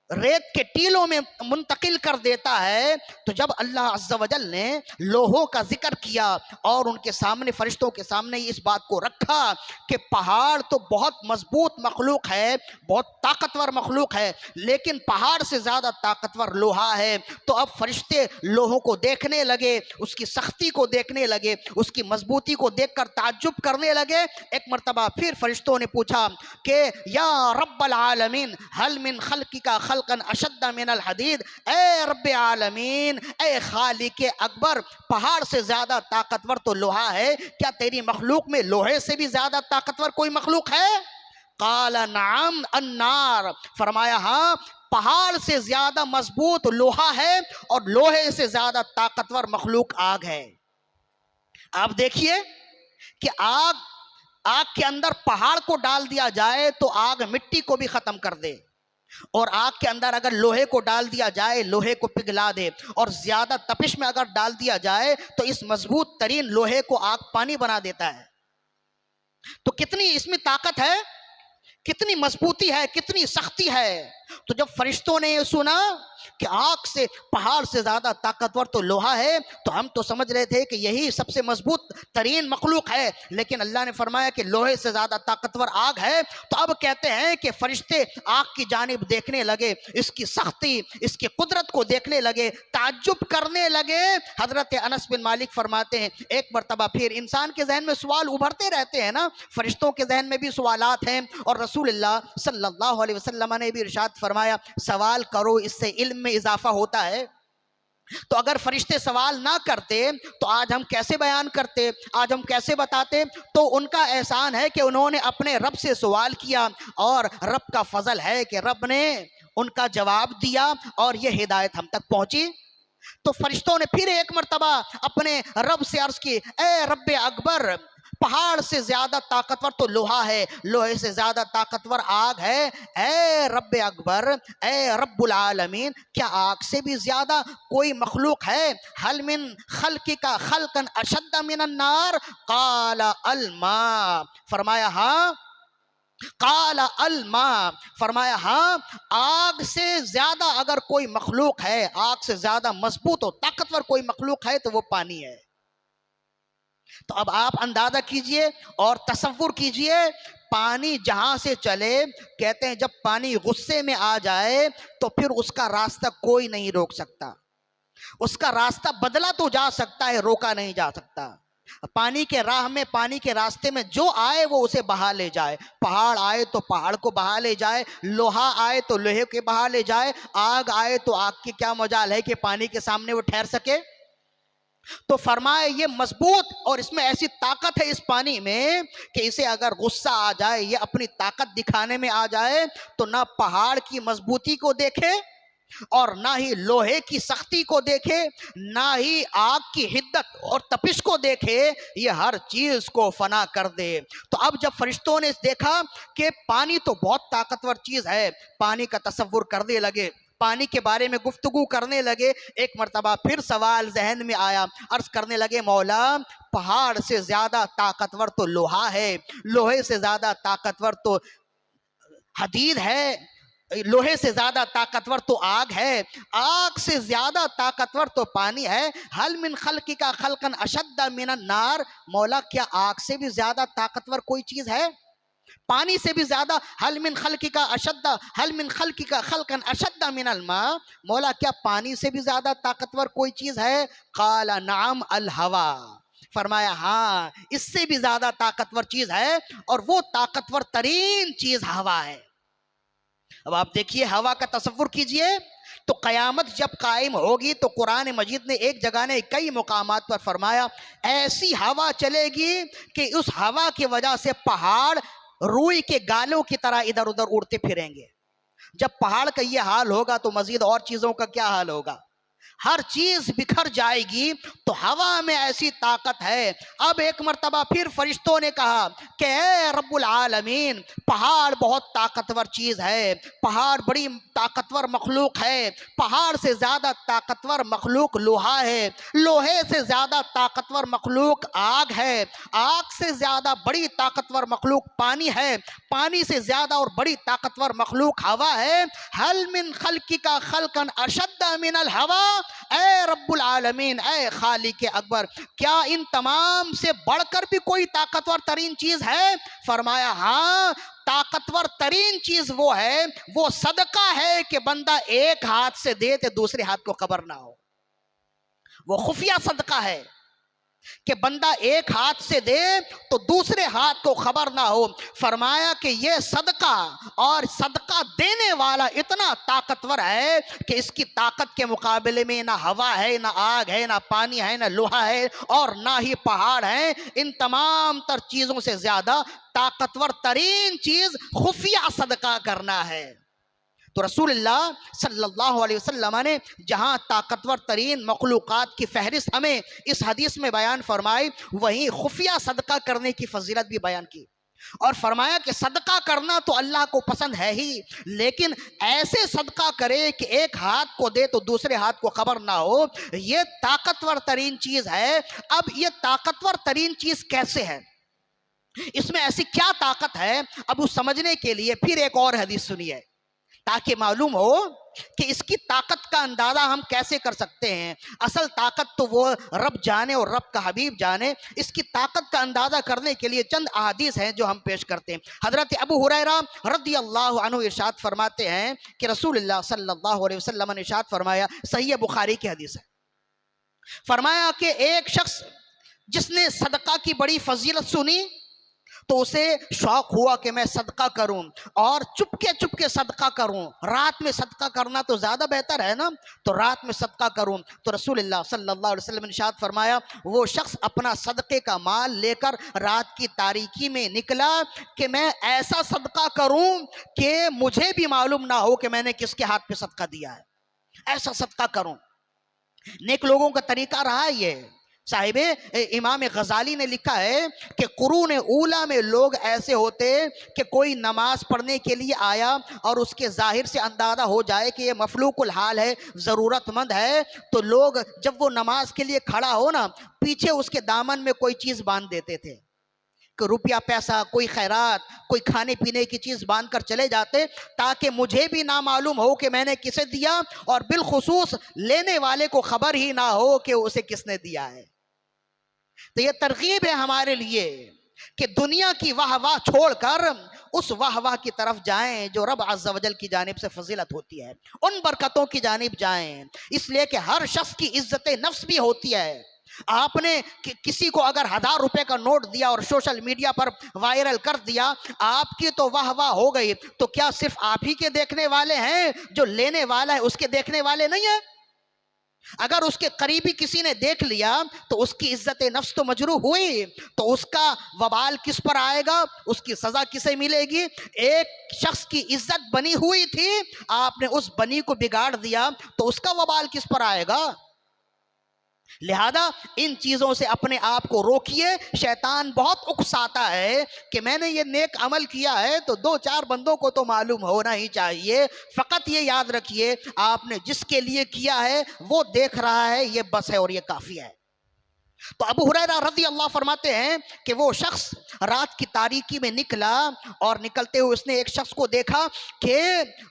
ریت کے ٹیلوں میں منتقل کر دیتا ہے۔ تو جب اللہ عز و جل نے لوہوں کا ذکر کیا اور ان کے سامنے، فرشتوں کے سامنے اس بات کو رکھا کہ پہاڑ تو بہت مضبوط مخلوق ہے، بہت طاقتور مخلوق ہے، لیکن پہاڑ سے زیادہ طاقتور لوہا ہے، تو اب فرشتے لوہوں کو دیکھنے لگے، اس کی سختی کو دیکھنے لگے، اس کی مضبوطی کو دیکھ کر تعجب کرنے لگے۔ ایک مرتبہ پھر فرشتوں نے پوچھا کہ یا رب العالمین حل من خلقک خلقا اشد من الحدید، اے رب عالمین، اے خالق اکبر، پہاڑ سے زیادہ طاقتور تو لوہا ہے، کیا تیری مخلوق میں لوہے سے بھی زیادہ طاقتور کوئی مخلوق ہے؟ قال نعم النار، فرمایا ہاں، پہاڑ سے زیادہ مضبوط لوہا ہے اور لوہے سے زیادہ طاقتور مخلوق آگ ہے۔ آپ دیکھیے کہ آگ کے اندر پہاڑ کو ڈال دیا جائے تو آگ مٹی کو بھی ختم کر دے، اور آگ کے اندر اگر لوہے کو ڈال دیا جائے لوہے کو پگھلا دے، اور زیادہ تپش میں اگر ڈال دیا جائے تو اس مضبوط ترین لوہے کو آگ پانی بنا دیتا ہے۔ تو کتنی اس میں طاقت ہے، کتنی مضبوطی ہے، کتنی سختی ہے۔ تو جب فرشتوں نے یہ سنا کہ آگ سے، پہاڑ سے زیادہ طاقتور تو لوہا ہے، تو ہم تو سمجھ رہے تھے کہ یہی سب سے مضبوط ترین مخلوق ہے، لیکن اللہ نے فرمایا کہ لوہے سے زیادہ طاقتور آگ ہے۔ تو اب کہتے ہیں کہ فرشتے آگ کی جانب دیکھنے لگے، اس کی سختی، اس کی قدرت کو دیکھنے لگے، تعجب کرنے لگے۔ حضرت انس بن مالک فرماتے ہیں ایک مرتبہ پھر، انسان کے ذہن میں سوال ابھرتے رہتے ہیں نا، فرشتوں کے ذہن میں بھی سوالات ہیں، اور رسول اللہ صلی اللہ علیہ وسلم نے بھی ارشاد فرمایا سوال کرو، اس سے علم میں اضافہ ہوتا ہے۔ تو اگر فرشتے سوال نہ کرتے تو آج ہم کیسے بیان کرتے، آج ہم کیسے بتاتے؟ تو ان کا احسان ہے کہ انہوں نے اپنے رب سے سوال کیا، اور رب کا فضل ہے کہ رب نے ان کا جواب دیا اور یہ ہدایت ہم تک پہنچی۔ تو فرشتوں نے پھر ایک مرتبہ اپنے رب سے عرض کی، اے رب اکبر، پہاڑ سے زیادہ طاقتور تو لوہا ہے، لوہے سے زیادہ طاقتور آگ ہے، اے رب اکبر، اے رب العالمین، کیا آگ سے بھی زیادہ کوئی مخلوق ہے؟ حل من خلقک خلقا اشد من النار؟ قال الماء، فرمایا ہاں، قال الماء، فرمایا ہاں، آگ سے زیادہ اگر کوئی مخلوق ہے، آگ سے زیادہ مضبوط اور طاقتور کوئی مخلوق ہے تو وہ پانی ہے۔ تو اب آپ اندازہ کیجئے اور تصور کیجئے، پانی جہاں سے چلے، کہتے ہیں جب پانی غصے میں آ جائے تو پھر اس کا راستہ کوئی نہیں روک سکتا، اس کا راستہ بدلا تو جا سکتا ہے، روکا نہیں جا سکتا۔ پانی کے راہ میں، پانی کے راستے میں جو آئے وہ اسے بہا لے جائے، پہاڑ آئے تو پہاڑ کو بہا لے جائے، لوہا آئے تو لوہے کے بہا لے جائے، آگ آئے تو آگ کی کیا مجال ہے کہ پانی کے سامنے وہ ٹھہر سکے؟ تو فرمائے یہ مضبوط، اور اس میں ایسی طاقت ہے اس پانی میں کہ اسے اگر غصہ آ جائے، یہ اپنی طاقت دکھانے میں آ جائے تو نہ پہاڑ کی مضبوطی کو دیکھے اور نہ ہی لوہے کی سختی کو دیکھے، نہ ہی آگ کی حدت اور تپش کو دیکھے، یہ ہر چیز کو فنا کر دے۔ تو اب جب فرشتوں نے دیکھا کہ پانی تو بہت طاقتور چیز ہے، پانی کا تصور کرنے لگے، پانی کے بارے میں گفتگو کرنے لگے۔ ایک مرتبہ پھر سوال ذہن میں آیا، عرض کرنے لگے مولا، پہاڑ سے زیادہ طاقتور تو لوہا ہے، لوہے سے زیادہ طاقتور تو حدید ہے، لوہے سے زیادہ طاقتور تو آگ ہے، آگ سے زیادہ طاقتور تو پانی ہے، حل من خلقک خلقا اشد من النار، مولا کیا آگ سے بھی زیادہ طاقتور کوئی چیز ہے؟ پانی سے بھی زیادہ، حل من خلقک اشد، حل من خلقک خلقا اشد من الماء، مولا کیا پانی سے بھی زیادہ طاقتور کوئی چیز ہے؟ قال نعم الہوا، فرمایا ہاں، اس سے بھی زیادہ طاقتور چیز ہے، اور وہ طاقتور ترین چیز ہوا ہے۔ اب آپ دیکھیے ہوا کا تصور کیجئے، تو قیامت جب قائم ہوگی تو قرآن مجید نے ایک جگہ نے کئی مقامات پر فرمایا ایسی ہوا چلے گی کہ اس ہوا کی وجہ سے پہاڑ روئی کے گالوں کی طرح ادھر ادھر اڑتے پھریں گے۔ جب پہاڑ کا یہ حال ہوگا تو مزید اور چیزوں کا کیا حال ہوگا؟ ہر چیز بکھر جائے گی تو ہوا میں ایسی طاقت ہے۔ اب ایک مرتبہ پھر فرشتوں نے کہا کہ اے رب العالمین، پہاڑ بہت طاقتور چیز ہے، پہاڑ بڑی طاقتور مخلوق ہے، پہاڑ سے زیادہ طاقتور مخلوق لوہا ہے، لوہے سے زیادہ طاقتور مخلوق آگ ہے، آگ سے زیادہ بڑی طاقتور مخلوق پانی ہے، پانی سے زیادہ اور بڑی طاقتور مخلوق ہوا ہے۔ حل من خلقک خلقا اشد من الہوا، اے رب العالمین، اے خالق اکبر، کیا ان تمام سے بڑھ کر بھی کوئی طاقتور ترین چیز ہے؟ فرمایا ہاں، طاقتور ترین چیز وہ ہے، وہ صدقہ ہے کہ بندہ ایک ہاتھ سے دے تو دوسرے ہاتھ کو خبر نہ ہو۔ وہ خفیہ صدقہ ہے کہ بندہ ایک ہاتھ سے دے تو دوسرے ہاتھ کو خبر نہ ہو۔ فرمایا کہ یہ صدقہ اور صدقہ دینے والا اتنا طاقتور ہے کہ اس کی طاقت کے مقابلے میں نہ ہوا ہے، نہ آگ ہے، نہ پانی ہے، نہ لوہا ہے، اور نہ ہی پہاڑ ہیں۔ ان تمام تر چیزوں سے زیادہ طاقتور ترین چیز خفیہ صدقہ کرنا ہے۔ تو رسول اللہ صلی اللہ علیہ وسلم نے جہاں طاقتور ترین مخلوقات کی فہرست ہمیں اس حدیث میں بیان فرمائی، وہیں خفیہ صدقہ کرنے کی فضیلت بھی بیان کی، اور فرمایا کہ صدقہ کرنا تو اللہ کو پسند ہے ہی، لیکن ایسے صدقہ کرے کہ ایک ہاتھ کو دے تو دوسرے ہاتھ کو خبر نہ ہو، یہ طاقتور ترین چیز ہے۔ اب یہ طاقتور ترین چیز کیسے ہے؟ اس میں ایسی کیا طاقت ہے؟ اب اس سمجھنے کے لیے پھر ایک اور حدیث سنیے، تاکہ معلوم ہو کہ اس کی طاقت کا اندازہ ہم کیسے کر سکتے ہیں۔ اصل طاقت تو وہ رب جانے اور رب کا حبیب جانے۔ اس کی طاقت کا اندازہ کرنے کے لیے چند احادیث ہیں جو ہم پیش کرتے ہیں۔ حضرت ابو ہریرہ رضی اللہ عنہ ارشاد فرماتے ہیں کہ رسول اللہ صلی اللہ علیہ وسلم نے ارشاد فرمایا، صحیح بخاری کی حدیث ہے، فرمایا کہ ایک شخص جس نے صدقہ کی بڑی فضیلت سنی تو اسے شوق ہوا کہ میں صدقہ کروں، اور چپکے صدقہ کروں۔ رات میں صدقہ کرنا تو زیادہ بہتر ہے نا، تو رات میں صدقہ کروں۔ تو رسول اللہ صلی اللہ علیہ وسلم نے ارشاد فرمایا، وہ شخص اپنا صدقے کا مال لے کر رات کی تاریکی میں نکلا کہ میں ایسا صدقہ کروں کہ مجھے بھی معلوم نہ ہو کہ میں نے کس کے ہاتھ پہ صدقہ دیا ہے، ایسا صدقہ کروں۔ نیک لوگوں کا طریقہ رہا ہے یہ۔ صاحب امام غزالی نے لکھا ہے کہ قرون اولا میں لوگ ایسے ہوتے کہ کوئی نماز پڑھنے کے لیے آیا اور اس کے ظاہر سے اندازہ ہو جائے کہ یہ مفلوق الحال ہے، ضرورت مند ہے، تو لوگ جب وہ نماز کے لیے کھڑا ہو نا، پیچھے اس کے دامن میں کوئی چیز باندھ دیتے تھے، کہ روپیہ پیسہ، کوئی خیرات، کوئی کھانے پینے کی چیز باندھ کر چلے جاتے، تاکہ مجھے بھی نہ معلوم ہو کہ میں نے کسے دیا، اور بالخصوص لینے والے کو خبر ہی نہ ہو کہ اسے کس نے دیا ہے۔ تو یہ ترغیب ہے ہمارے لیے کہ دنیا کی واہ واہ چھوڑ کر اس واہ واہ کی طرف جائیں جو رب عز و جل کی جانب سے فضیلت ہوتی ہے، ان برکتوں کی جانب جائیں، اس لیے کہ ہر شخص کی عزت نفس بھی ہوتی ہے۔ آپ نے کسی کو اگر 1000 روپے کا نوٹ دیا اور سوشل میڈیا پر وائرل کر دیا، آپ کی تو واہ واہ ہو گئی، تو کیا صرف آپ ہی کے دیکھنے والے ہیں؟ جو لینے والا ہے اس کے دیکھنے والے نہیں ہیں؟ اگر اس کے قریبی کسی نے دیکھ لیا تو اس کی عزت نفس تو مجروح ہوئی، تو اس کا وبال کس پر آئے گا؟ اس کی سزا کسے ملے گی؟ ایک شخص کی عزت بنی ہوئی تھی، آپ نے اس بنی کو بگاڑ دیا تو اس کا وبال کس پر آئے گا؟ لہذا ان چیزوں سے اپنے آپ کو روکیے۔ شیطان بہت اکساتا ہے کہ میں نے یہ نیک عمل کیا ہے تو 2-4 بندوں کو تو معلوم ہونا ہی چاہیے۔ فقط یہ یاد رکھیے، آپ نے جس کے لیے کیا ہے وہ دیکھ رہا ہے، یہ بس ہے اور یہ کافی ہے۔ تو ابو ہریرہ رضی اللہ فرماتے ہیں کہ وہ شخص رات کی تاریکی میں نکلا، اور نکلتے ہوئے اس نے ایک شخص کو دیکھا کہ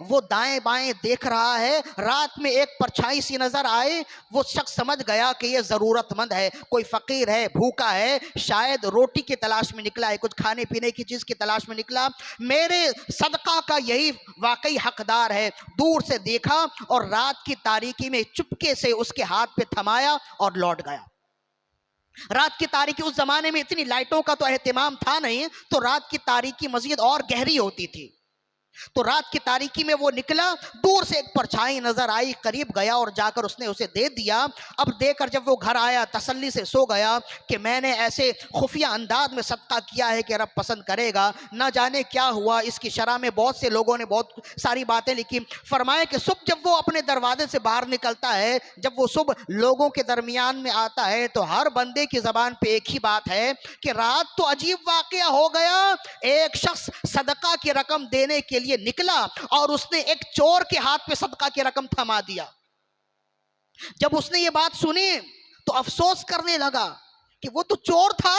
وہ دائیں بائیں دیکھ رہا ہے، رات میں ایک پرچھائی سی نظر آئی، وہ شخص سمجھ گیا کہ یہ ضرورت مند ہے، کوئی فقیر ہے، بھوکا ہے، شاید روٹی کی تلاش میں نکلا ہے، کچھ کھانے پینے کی چیز کی تلاش میں نکلا، میرے صدقہ کا یہی واقعی حقدار ہے۔ دور سے دیکھا اور رات کی تاریکی میں چپکے سے اس کے ہاتھ پہ تھمایا اور لوٹ گیا۔ رات کی تاریکی، اس زمانے میں اتنی لائٹوں کا تو اہتمام تھا نہیں، تو رات کی تاریکی مزید اور گہری ہوتی تھی، تو رات کی تاریکی میں وہ نکلا، دور سے ایک پرچھائی نظر آئی، قریب گیا اور جا کر اس نے اسے دے دیا۔ اب دے کر جب وہ گھر آیا تسلی سے سو گیا کہ میں نے ایسے خفیہ انداز میں صدقہ کیا ہے کہ رب پسند کرے گا۔ نہ جانے کیا ہوا، اس کی شرح میں بہت سے لوگوں نے بہت ساری باتیں لکھی۔ فرمائے کہ صبح جب وہ اپنے دروازے سے باہر نکلتا ہے، جب وہ صبح لوگوں کے درمیان میں آتا ہے، تو ہر بندے کی زبان پہ ایک ہی بات ہے کہ رات تو عجیب واقعہ ہو گیا، ایک شخص صدقہ کی رقم دینے کے لیے نکلا اور اس نے ایک چور کے ہاتھ پہ صدقہ کی رقم تھما دیا۔ جب اس نے یہ بات سنی تو افسوس کرنے لگا کہ وہ تو چور تھا،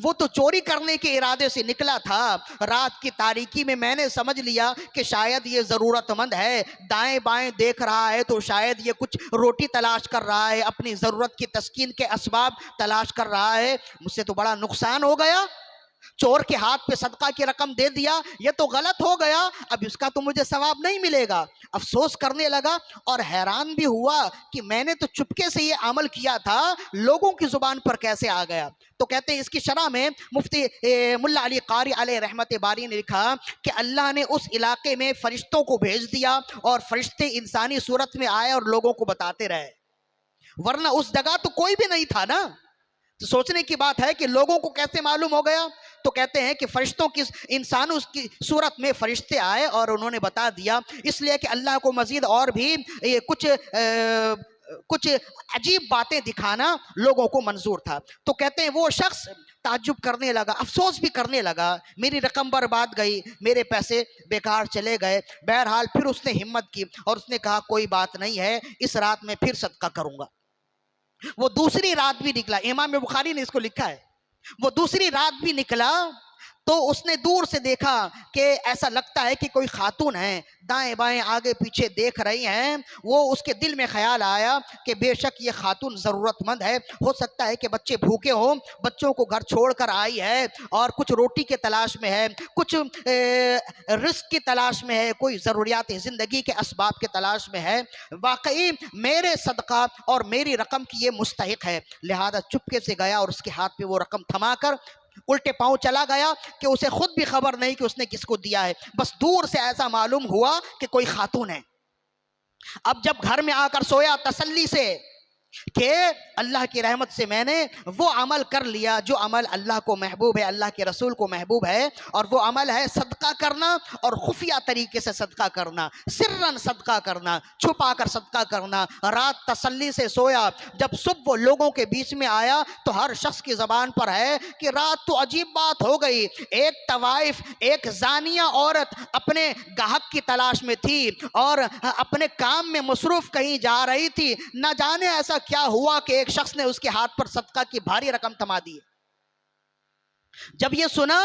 وہ تو چوری کرنے کے ارادے سے نکلا تھا۔ رات کی تاریکی میں نے سمجھ لیا کہ شاید یہ ضرورت مند ہے، دائیں بائیں دیکھ رہا ہے تو شاید یہ کچھ روٹی تلاش کر رہا ہے، اپنی ضرورت کی تسکین کے اسباب تلاش کر رہا ہے، مجھ سے تو بڑا نقصان ہو گیا، چور کے ہاتھ پہ صدقہ کی رقم دے دیا، یہ تو غلط ہو گیا، اب اس کا تو مجھے ثواب نہیں ملے گا۔ افسوس کرنے لگا اور حیران بھی ہوا کہ میں نے تو چپکے سے یہ عمل کیا تھا، لوگوں کی زبان پر کیسے آ گیا۔ تو کہتے ہیں اس کی شرح میں مفتی ملا علی قاری علیہ رحمت باری نے لکھا کہ اللہ نے اس علاقے میں فرشتوں کو بھیج دیا اور فرشتے انسانی صورت میں آئے اور لوگوں کو بتاتے رہے، ورنہ اس جگہ تو کوئی بھی نہیں تھا نا۔ تو سوچنے کی بات ہے کہ لوگوں کو کیسے معلوم ہو گیا؟ تو کہتے ہیں کہ فرشتوں کی انسانوں کی صورت میں فرشتے آئے اور انہوں نے بتا دیا، اس لیے کہ اللہ کو مزید اور بھی کچھ عجیب باتیں دکھانا لوگوں کو منظور تھا۔ تو کہتے ہیں وہ شخص تعجب کرنے لگا، افسوس بھی کرنے لگا، میری رقم برباد گئی، میرے پیسے بیکار چلے گئے۔ بہرحال پھر اس نے ہمت کی اور اس نے کہا کوئی بات نہیں ہے، اس رات میں پھر صدقہ کروں گا۔ وہ دوسری رات بھی نکلا، امام بخاری نے اس کو لکھا ہے، وہ دوسری رات بھی نکلا تو اس نے دور سے دیکھا کہ ایسا لگتا ہے کہ کوئی خاتون ہے، دائیں بائیں آگے پیچھے دیکھ رہی ہیں۔ وہ اس کے دل میں خیال آیا کہ بے شک یہ خاتون ضرورت مند ہے، ہو سکتا ہے کہ بچے بھوکے ہوں، بچوں کو گھر چھوڑ کر آئی ہے اور کچھ روٹی کے تلاش میں ہے، کچھ رزق کی تلاش میں ہے، کوئی ضروریات زندگی کے اسباب کے تلاش میں ہے، واقعی میرے صدقہ اور میری رقم کی یہ مستحق ہے۔ لہذا چپکے سے گیا اور اس کے ہاتھ پہ وہ رقم تھما کر الٹے پاؤں چلا گیا کہ اسے خود بھی خبر نہیں کہ اس نے کس کو دیا ہے، بس دور سے ایسا معلوم ہوا کہ کوئی خاتون ہے۔ اب جب گھر میں آ کر سویا تسلی سے کہ اللہ کی رحمت سے میں نے وہ عمل کر لیا جو عمل اللہ کو محبوب ہے، اللہ کے رسول کو محبوب ہے، اور وہ عمل ہے صدقہ کرنا، اور خفیہ طریقے سے صدقہ کرنا، سرن صدقہ کرنا، چھپا کر صدقہ کرنا۔ رات تسلی سے سویا، جب صبح وہ لوگوں کے بیچ میں آیا تو ہر شخص کی زبان پر ہے کہ رات تو عجیب بات ہو گئی، ایک طوائف، ایک زانیہ عورت اپنے گاہک کی تلاش میں تھی اور اپنے کام میں مصروف کہیں جا رہی تھی، نہ جانے ایسا کیا ہوا کہ ایک شخص نے اس کے ہاتھ پر صدقہ کی بھاری رقم تھما دی۔ جب یہ سنا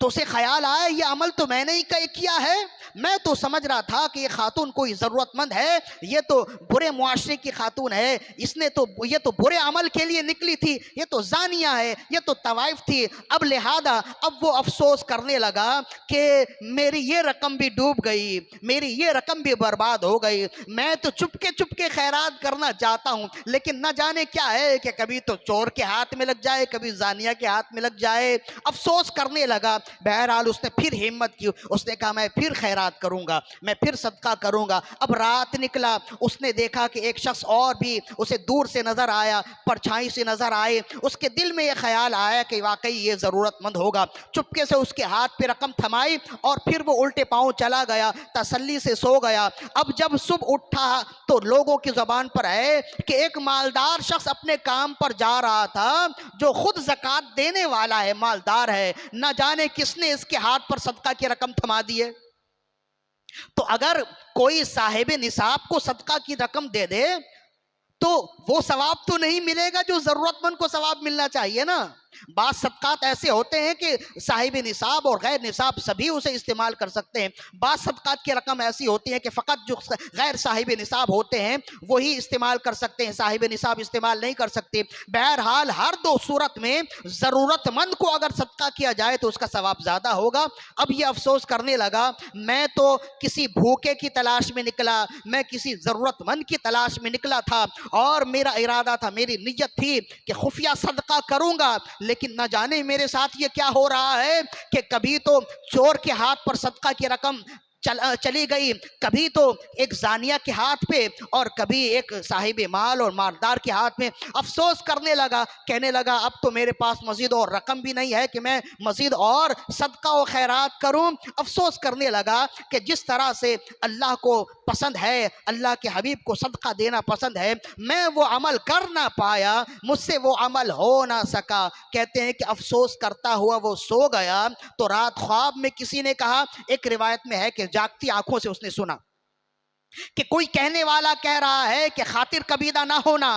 تو اسے خیال آیا یہ عمل تو میں نے ہی کیا ہے، میں تو سمجھ رہا تھا کہ یہ خاتون کوئی ضرورت مند ہے، یہ تو برے معاشرے کی خاتون ہے، یہ تو برے عمل کے لیے نکلی تھی، یہ تو زانیہ ہے، یہ تو طوائف تھی۔ اب لہذا اب وہ افسوس کرنے لگا کہ میری یہ رقم بھی ڈوب گئی، میری یہ رقم بھی برباد ہو گئی، میں تو چپکے چپکے خیرات کرنا چاہتا ہوں، لیکن نہ جانے کیا ہے کہ کبھی تو چور کے ہاتھ میں لگ جائے، کبھی زانیہ کے ہاتھ میں لگ جائے۔ افسوس کرنے لگا۔ بہرحال اس نے پھر ہمت کی، اس نے کہا میں پھر خیرات کروں گا، میں پھر صدقہ کروں گا۔ اب رات نکلا، اس نے دیکھا کہ ایک شخص اور بھی اسے دور سے نظر آیا، پرچھائی سے نظر آئے، اس کے دل میں یہ خیال آیا کہ واقعی یہ ضرورت مند ہوگا۔ چپکے سے اس کے ہاتھ پہ رقم تھمائی اور پھر وہ الٹے پاؤں چلا گیا، تسلی سے سو گیا۔ اب جب صبح اٹھا تو لوگوں کی زبان پر ہے کہ ایک مالدار شخص اپنے کام پر جا رہا تھا، جو خود زکوٰۃ دینے والا ہے، مالدار ہے، نہ جانے کس نے اس کے ہاتھ پر صدقہ کی رقم تھما دی ہے۔ تو اگر کوئی صاحب نصاب کو صدقہ کی رقم دے دے تو وہ ثواب تو نہیں ملے گا جو ضرورت مند کو ثواب ملنا چاہیے نا۔ بعض صدقات ایسے ہوتے ہیں کہ صاحب نصاب اور غیر نصاب سبھی اسے استعمال کر سکتے ہیں، بعض صدقات کی رقم ایسی ہوتی ہے کہ فقط جو غیر صاحب نصاب ہوتے ہیں وہی استعمال کر سکتے ہیں، صاحب نصاب استعمال نہیں کر سکتے۔ بہرحال ہر دو صورت میں ضرورت مند کو اگر صدقہ کیا جائے تو اس کا ثواب زیادہ ہوگا۔ اب یہ افسوس کرنے لگا میں تو کسی بھوکے کی تلاش میں نکلا، میں کسی ضرورت مند کی تلاش میں نکلا تھا، اور میرا ارادہ تھا، میری نیت تھی کہ خفیہ صدقہ کروں گا، لیکن نہ جانے میرے ساتھ یہ کیا ہو رہا ہے کہ کبھی تو چور کے ہاتھ پر صدقہ کی رقم چلی گئی، کبھی تو ایک زانیہ کے ہاتھ پہ، اور کبھی ایک صاحب مال اور مالدار کے ہاتھ میں۔ افسوس کرنے لگا، کہنے لگا اب تو میرے پاس مزید اور رقم بھی نہیں ہے کہ میں مزید اور صدقہ و خیرات کروں۔ افسوس کرنے لگا کہ جس طرح سے اللہ کو پسند ہے، اللہ کے حبیب کو صدقہ دینا پسند ہے، میں وہ عمل کر نہ پایا، مجھ سے وہ عمل ہو نہ سکا۔ کہتے ہیں کہ افسوس کرتا ہوا وہ سو گیا تو رات خواب میں کسی نے کہا، ایک روایت میں ہے کہ جاگتی آنکھوں سے اس نے سنا کہ کوئی کہنے والا کہہ رہا ہے کہ خاطر کبیدہ نہ ہونا،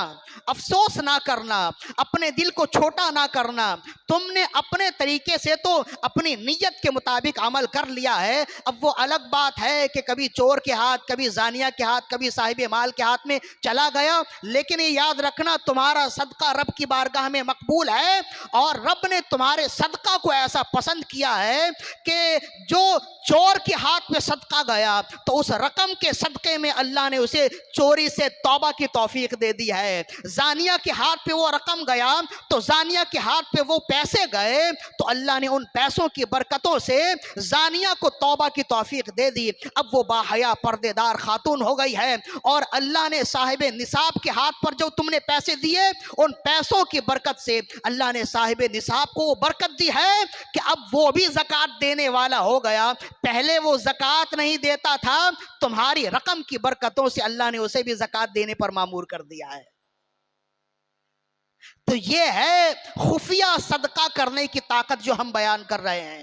افسوس نہ کرنا، اپنے دل کو چھوٹا نہ کرنا، تم نے اپنے طریقے سے تو اپنی نیت کے مطابق عمل کر لیا ہے، اب وہ الگ بات ہے کہ کبھی چور کے ہاتھ، کبھی زانیہ کے ہاتھ، کبھی صاحب مال کے ہاتھ میں چلا گیا، لیکن یہ یاد رکھنا تمہارا صدقہ رب کی بارگاہ میں مقبول ہے، اور رب نے تمہارے صدقہ کو ایسا پسند کیا ہے کہ جو چور کے ہاتھ میں صدقہ گیا تو اس رقم کے صدقے میں اللہ نے اسے چوری سے توبہ کی توفیق دے دی ہے۔ زانیہ کے ہاتھ پہ وہ رقم گیا تو زانیہ کے ہاتھ پہ وہ پیسے گئے تو اللہ نے ان پیسوں کی برکتوں سے زانیہ کو توبہ کی توفیق دے دی، اب وہ باحیا پردے دار خاتون ہو گئی ہے، اور اللہ نے صاحب نصاب کے ہاتھ پر جو تم نے پیسے دیے ان پیسوں کی برکت سے اللہ نے صاحب نصاب کو وہ برکت دی ہے کہ اب وہ بھی زکوٰۃ دینے والا ہو گیا۔ پہلے وہ زکوٰۃ نہیں دیتا تھا، تمہاری رقم کی برکتوں سے اللہ نے اسے بھی زکوٰۃ دینے پر مامور کر دیا ہے۔ تو یہ ہے خفیہ صدقہ کرنے کی طاقت جو ہم بیان کر رہے ہیں،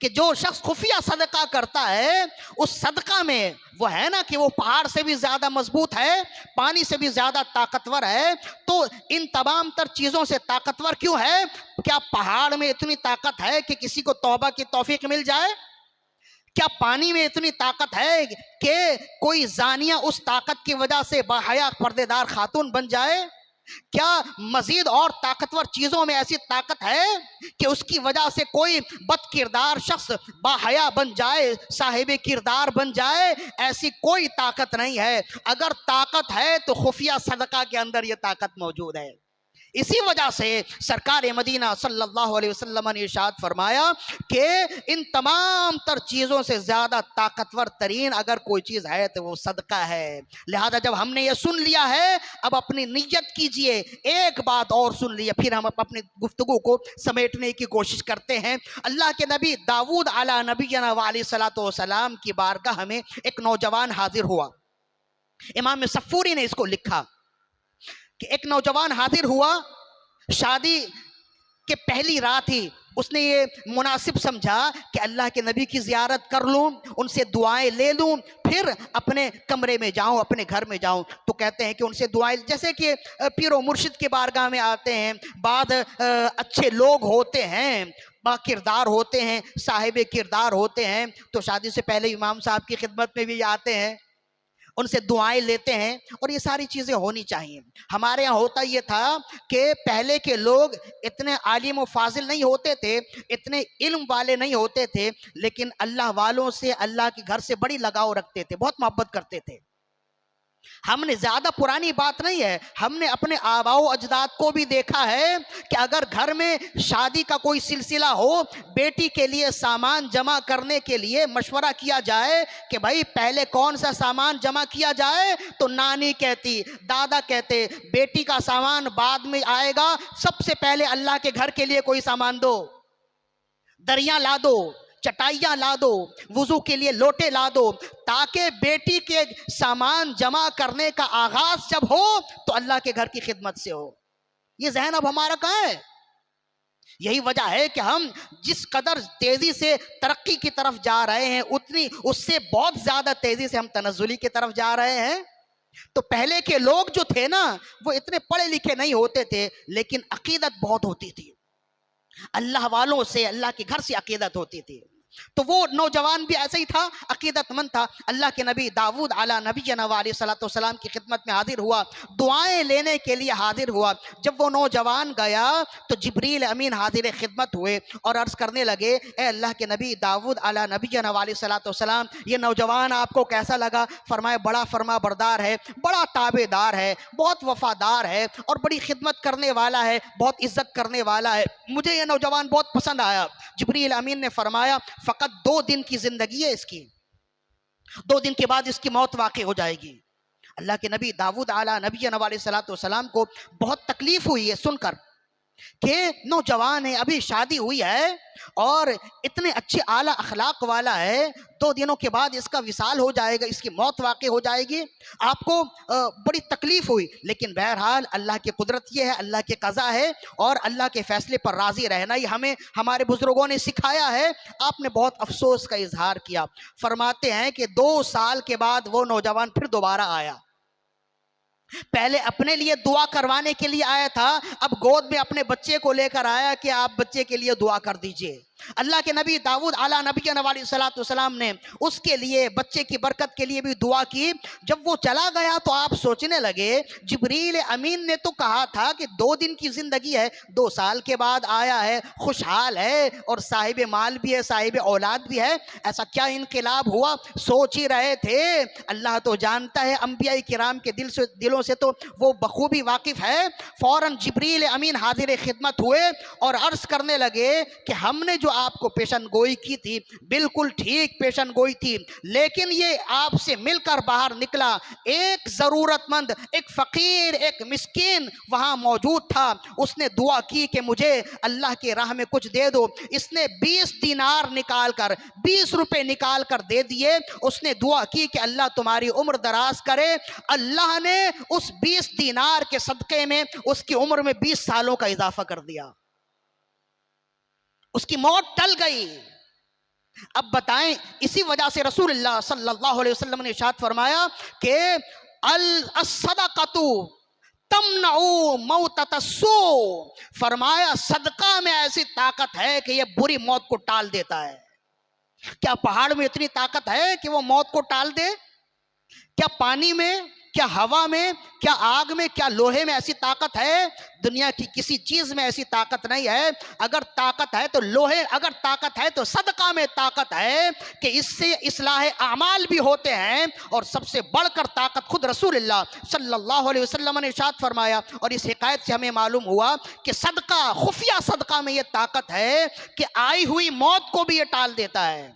کہ جو شخص خفیہ صدقہ کرتا ہے اس صدقہ میں وہ ہے نا کہ وہ پہاڑ سے بھی زیادہ مضبوط ہے، پانی سے بھی زیادہ طاقتور ہے۔ تو ان تمام تر چیزوں سے طاقتور کیوں ہے؟ کیا پہاڑ میں اتنی طاقت ہے کہ کسی کو توبہ کی توفیق مل جائے؟ کیا پانی میں اتنی طاقت ہے کہ کوئی زانیہ اس طاقت کی وجہ سے باحیا پردے دار خاتون بن جائے؟ کیا مزید اور طاقتور چیزوں میں ایسی طاقت ہے کہ اس کی وجہ سے کوئی بد کردار شخص باحیا بن جائے، صاحب کردار بن جائے؟ ایسی کوئی طاقت نہیں ہے۔ اگر طاقت ہے تو خفیہ صدقہ کے اندر یہ طاقت موجود ہے۔ اسی وجہ سے سرکار مدینہ صلی اللہ علیہ وسلم نے ارشاد فرمایا کہ ان تمام تر چیزوں سے زیادہ طاقتور ترین اگر کوئی چیز ہے تو وہ صدقہ ہے۔ لہذا جب ہم نے یہ سن لیا ہے اب اپنی نیت کیجئے۔ ایک بات اور سن لیے پھر ہم اپنی گفتگو کو سمیٹنے کی کوشش کرتے ہیں۔ اللہ کے نبی داؤد علی نبینا وعلیہ الصلوۃ والسلام کی بارگاہ میں ایک نوجوان حاضر ہوا۔ امام صفوری نے اس کو لکھا کہ ایک نوجوان حاضر ہوا، شادی کے پہلی رات ہی اس نے یہ مناسب سمجھا کہ اللہ کے نبی کی زیارت کر لوں، ان سے دعائیں لے لوں، پھر اپنے کمرے میں جاؤں، اپنے گھر میں جاؤں۔ تو کہتے ہیں کہ ان سے دعائیں، جیسے کہ پیر و مرشد کی بارگاہ میں آتے ہیں، بعض اچھے لوگ ہوتے ہیں، با کردار ہوتے ہیں، صاحب کردار ہوتے ہیں، تو شادی سے پہلے امام صاحب کی خدمت میں بھی آتے ہیں، ان سے دعائیں لیتے ہیں، اور یہ ساری چیزیں ہونی چاہیے۔ ہمارے یہاں ہوتا یہ تھا کہ پہلے کے لوگ اتنے عالم و فاضل نہیں ہوتے تھے، اتنے علم والے نہیں ہوتے تھے، لیکن اللہ والوں سے، اللہ کے گھر سے بڑی لگاؤ رکھتے تھے، بہت محبت کرتے تھے۔ ہم نے زیادہ پرانی بات نہیں ہے، ہم نے اپنے آباء و اجداد کو بھی دیکھا ہے کہ اگر گھر میں شادی کا کوئی سلسلہ ہو، بیٹی کے لیے سامان جمع کرنے کے لیے مشورہ کیا جائے کہ بھائی پہلے کون سا سامان جمع کیا جائے، تو نانی کہتی، دادا کہتے بیٹی کا سامان بعد میں آئے گا، سب سے پہلے اللہ کے گھر کے لیے کوئی سامان دو، دریاں لا دو، چٹائیاں لا دو، وضو کے لیے لوٹے لا دو، تاکہ بیٹی کے سامان جمع کرنے کا آغاز جب ہو تو اللہ کے گھر کی خدمت سے ہو۔ یہ ذہن اب ہمارا کہاں ہے؟ یہی وجہ ہے کہ ہم جس قدر تیزی سے ترقی کی طرف جا رہے ہیں اتنی اس سے بہت زیادہ تیزی سے ہم تنزلی کی طرف جا رہے ہیں۔ تو پہلے کے لوگ جو تھے نا وہ اتنے پڑھے لکھے نہیں ہوتے تھے، لیکن عقیدت بہت ہوتی تھی، اللہ والوں سے، اللہ کے گھر سے عقیدت ہوتی تھی۔ تو وہ نوجوان بھی ایسا ہی تھا، عقیدت مند تھا. اللہ کے نبی داؤد علیہ نبینا علیہ الصلوۃ والسلام کی خدمت میں حاضر ہوا، دعائیں لینے کے لیے حاضر ہوا. جب وہ نوجوان گیا تو جبریل امین حاضر خدمت ہوئے اور عرض کرنے لگے، اے اللہ کے نبی داؤد علیہ نبینا علیہ الصلوۃ والسلام، یہ نوجوان آپ کو کیسا لگا؟ فرمایا بڑا فرما بردار ہے، بڑا تابع دار ہے، بہت وفادار ہے اور بڑی خدمت کرنے والا ہے، بہت عزت کرنے والا ہے، مجھے یہ نوجوان بہت پسند آیا. جبریل امین نے فرمایا فقط 2 دن کی زندگی ہے اس کی، 2 دن کے بعد اس کی موت واقع ہو جائے گی. اللہ کے نبی داؤد علیہ نبینا علیہ الصلوۃ والسلام کو بہت تکلیف ہوئی ہے سن کر کہ نوجوان ہے، ابھی شادی ہوئی ہے اور اتنے اچھے اعلیٰ اخلاق والا ہے، 2 دنوں کے بعد اس کا وصال ہو جائے گا، اس کی موت واقع ہو جائے گی. آپ کو بڑی تکلیف ہوئی، لیکن بہرحال اللہ کی قدرت یہ ہے، اللہ کی قضا ہے اور اللہ کے فیصلے پر راضی رہنا ہی ہمیں ہمارے بزرگوں نے سکھایا ہے. آپ نے بہت افسوس کا اظہار کیا. فرماتے ہیں کہ 2 سال کے بعد وہ نوجوان پھر دوبارہ آیا. پہلے اپنے لیے دعا کروانے کے لیے آیا تھا، اب گود میں اپنے بچے کو لے کر آیا کہ آپ بچے کے لیے دعا کر دیجئے. اللہ کے نبی داؤد علیہ نبینا علیہ الصلوۃ والسلام نے اس کے لیے بچے کی برکت کے لیے بھی دعا کی. جب وہ چلا گیا تو آپ سوچنے لگے جبریل امین نے تو کہا تھا کہ 2 دن کی زندگی ہے، 2 سال کے بعد آیا ہے، خوشحال ہے اور صاحب مال بھی ہے، صاحب اولاد بھی ہے، ایسا کیا انقلاب ہوا؟ سوچ ہی رہے تھے. اللہ تو جانتا ہے، انبیاء کرام کے دلوں سے تو وہ بخوبی واقف ہے. فوراً جبریل امین حاضر خدمت ہوئے اور عرض کرنے لگے کہ ہم نے جو آپ کو پیشن گوئی کی تھی بالکل ٹھیک پیشن گوئی تھی، لیکن یہ آپ سے مل کر باہر نکلا ایک ضرورت مند، ایک فقیر، ایک مسکین وہاں موجود تھا. اس نے دعا کی کہ مجھے اللہ کی راہ میں کچھ دے دو. اس نے 20 دینار نکال کر، 20 روپے نکال کر دے دیے. اس نے دعا کی کہ اللہ تمہاری عمر دراز کرے. اللہ نے اس 20 دینار کے صدقے میں اس کی عمر میں 20 سالوں کا اضافہ کر دیا. اس کی موت ٹل گئی. اب بتائیں، اسی وجہ سے رسول اللہ صلی اللہ علیہ وسلم نے ارشاد فرمایا کہ الصدقۃ تمنع موتۃ السوء، فرمایا صدقہ میں ایسی طاقت ہے کہ یہ بری موت کو ٹال دیتا ہے. کیا پہاڑ میں اتنی طاقت ہے کہ وہ موت کو ٹال دے؟ کیا پانی میں، کیا ہوا میں، کیا آگ میں، کیا لوہے میں ایسی طاقت ہے؟ دنیا کی کسی چیز میں ایسی طاقت نہیں ہے. اگر طاقت ہے تو لوہے، اگر طاقت ہے تو صدقہ میں طاقت ہے کہ اس سے اصلاح اعمال بھی ہوتے ہیں. اور سب سے بڑھ کر طاقت خود رسول اللہ صلی اللہ علیہ وسلم نے ارشاد فرمایا، اور اس حکایت سے ہمیں معلوم ہوا کہ صدقہ، خفیہ صدقہ میں یہ طاقت ہے کہ آئی ہوئی موت کو بھی یہ ٹال دیتا ہے.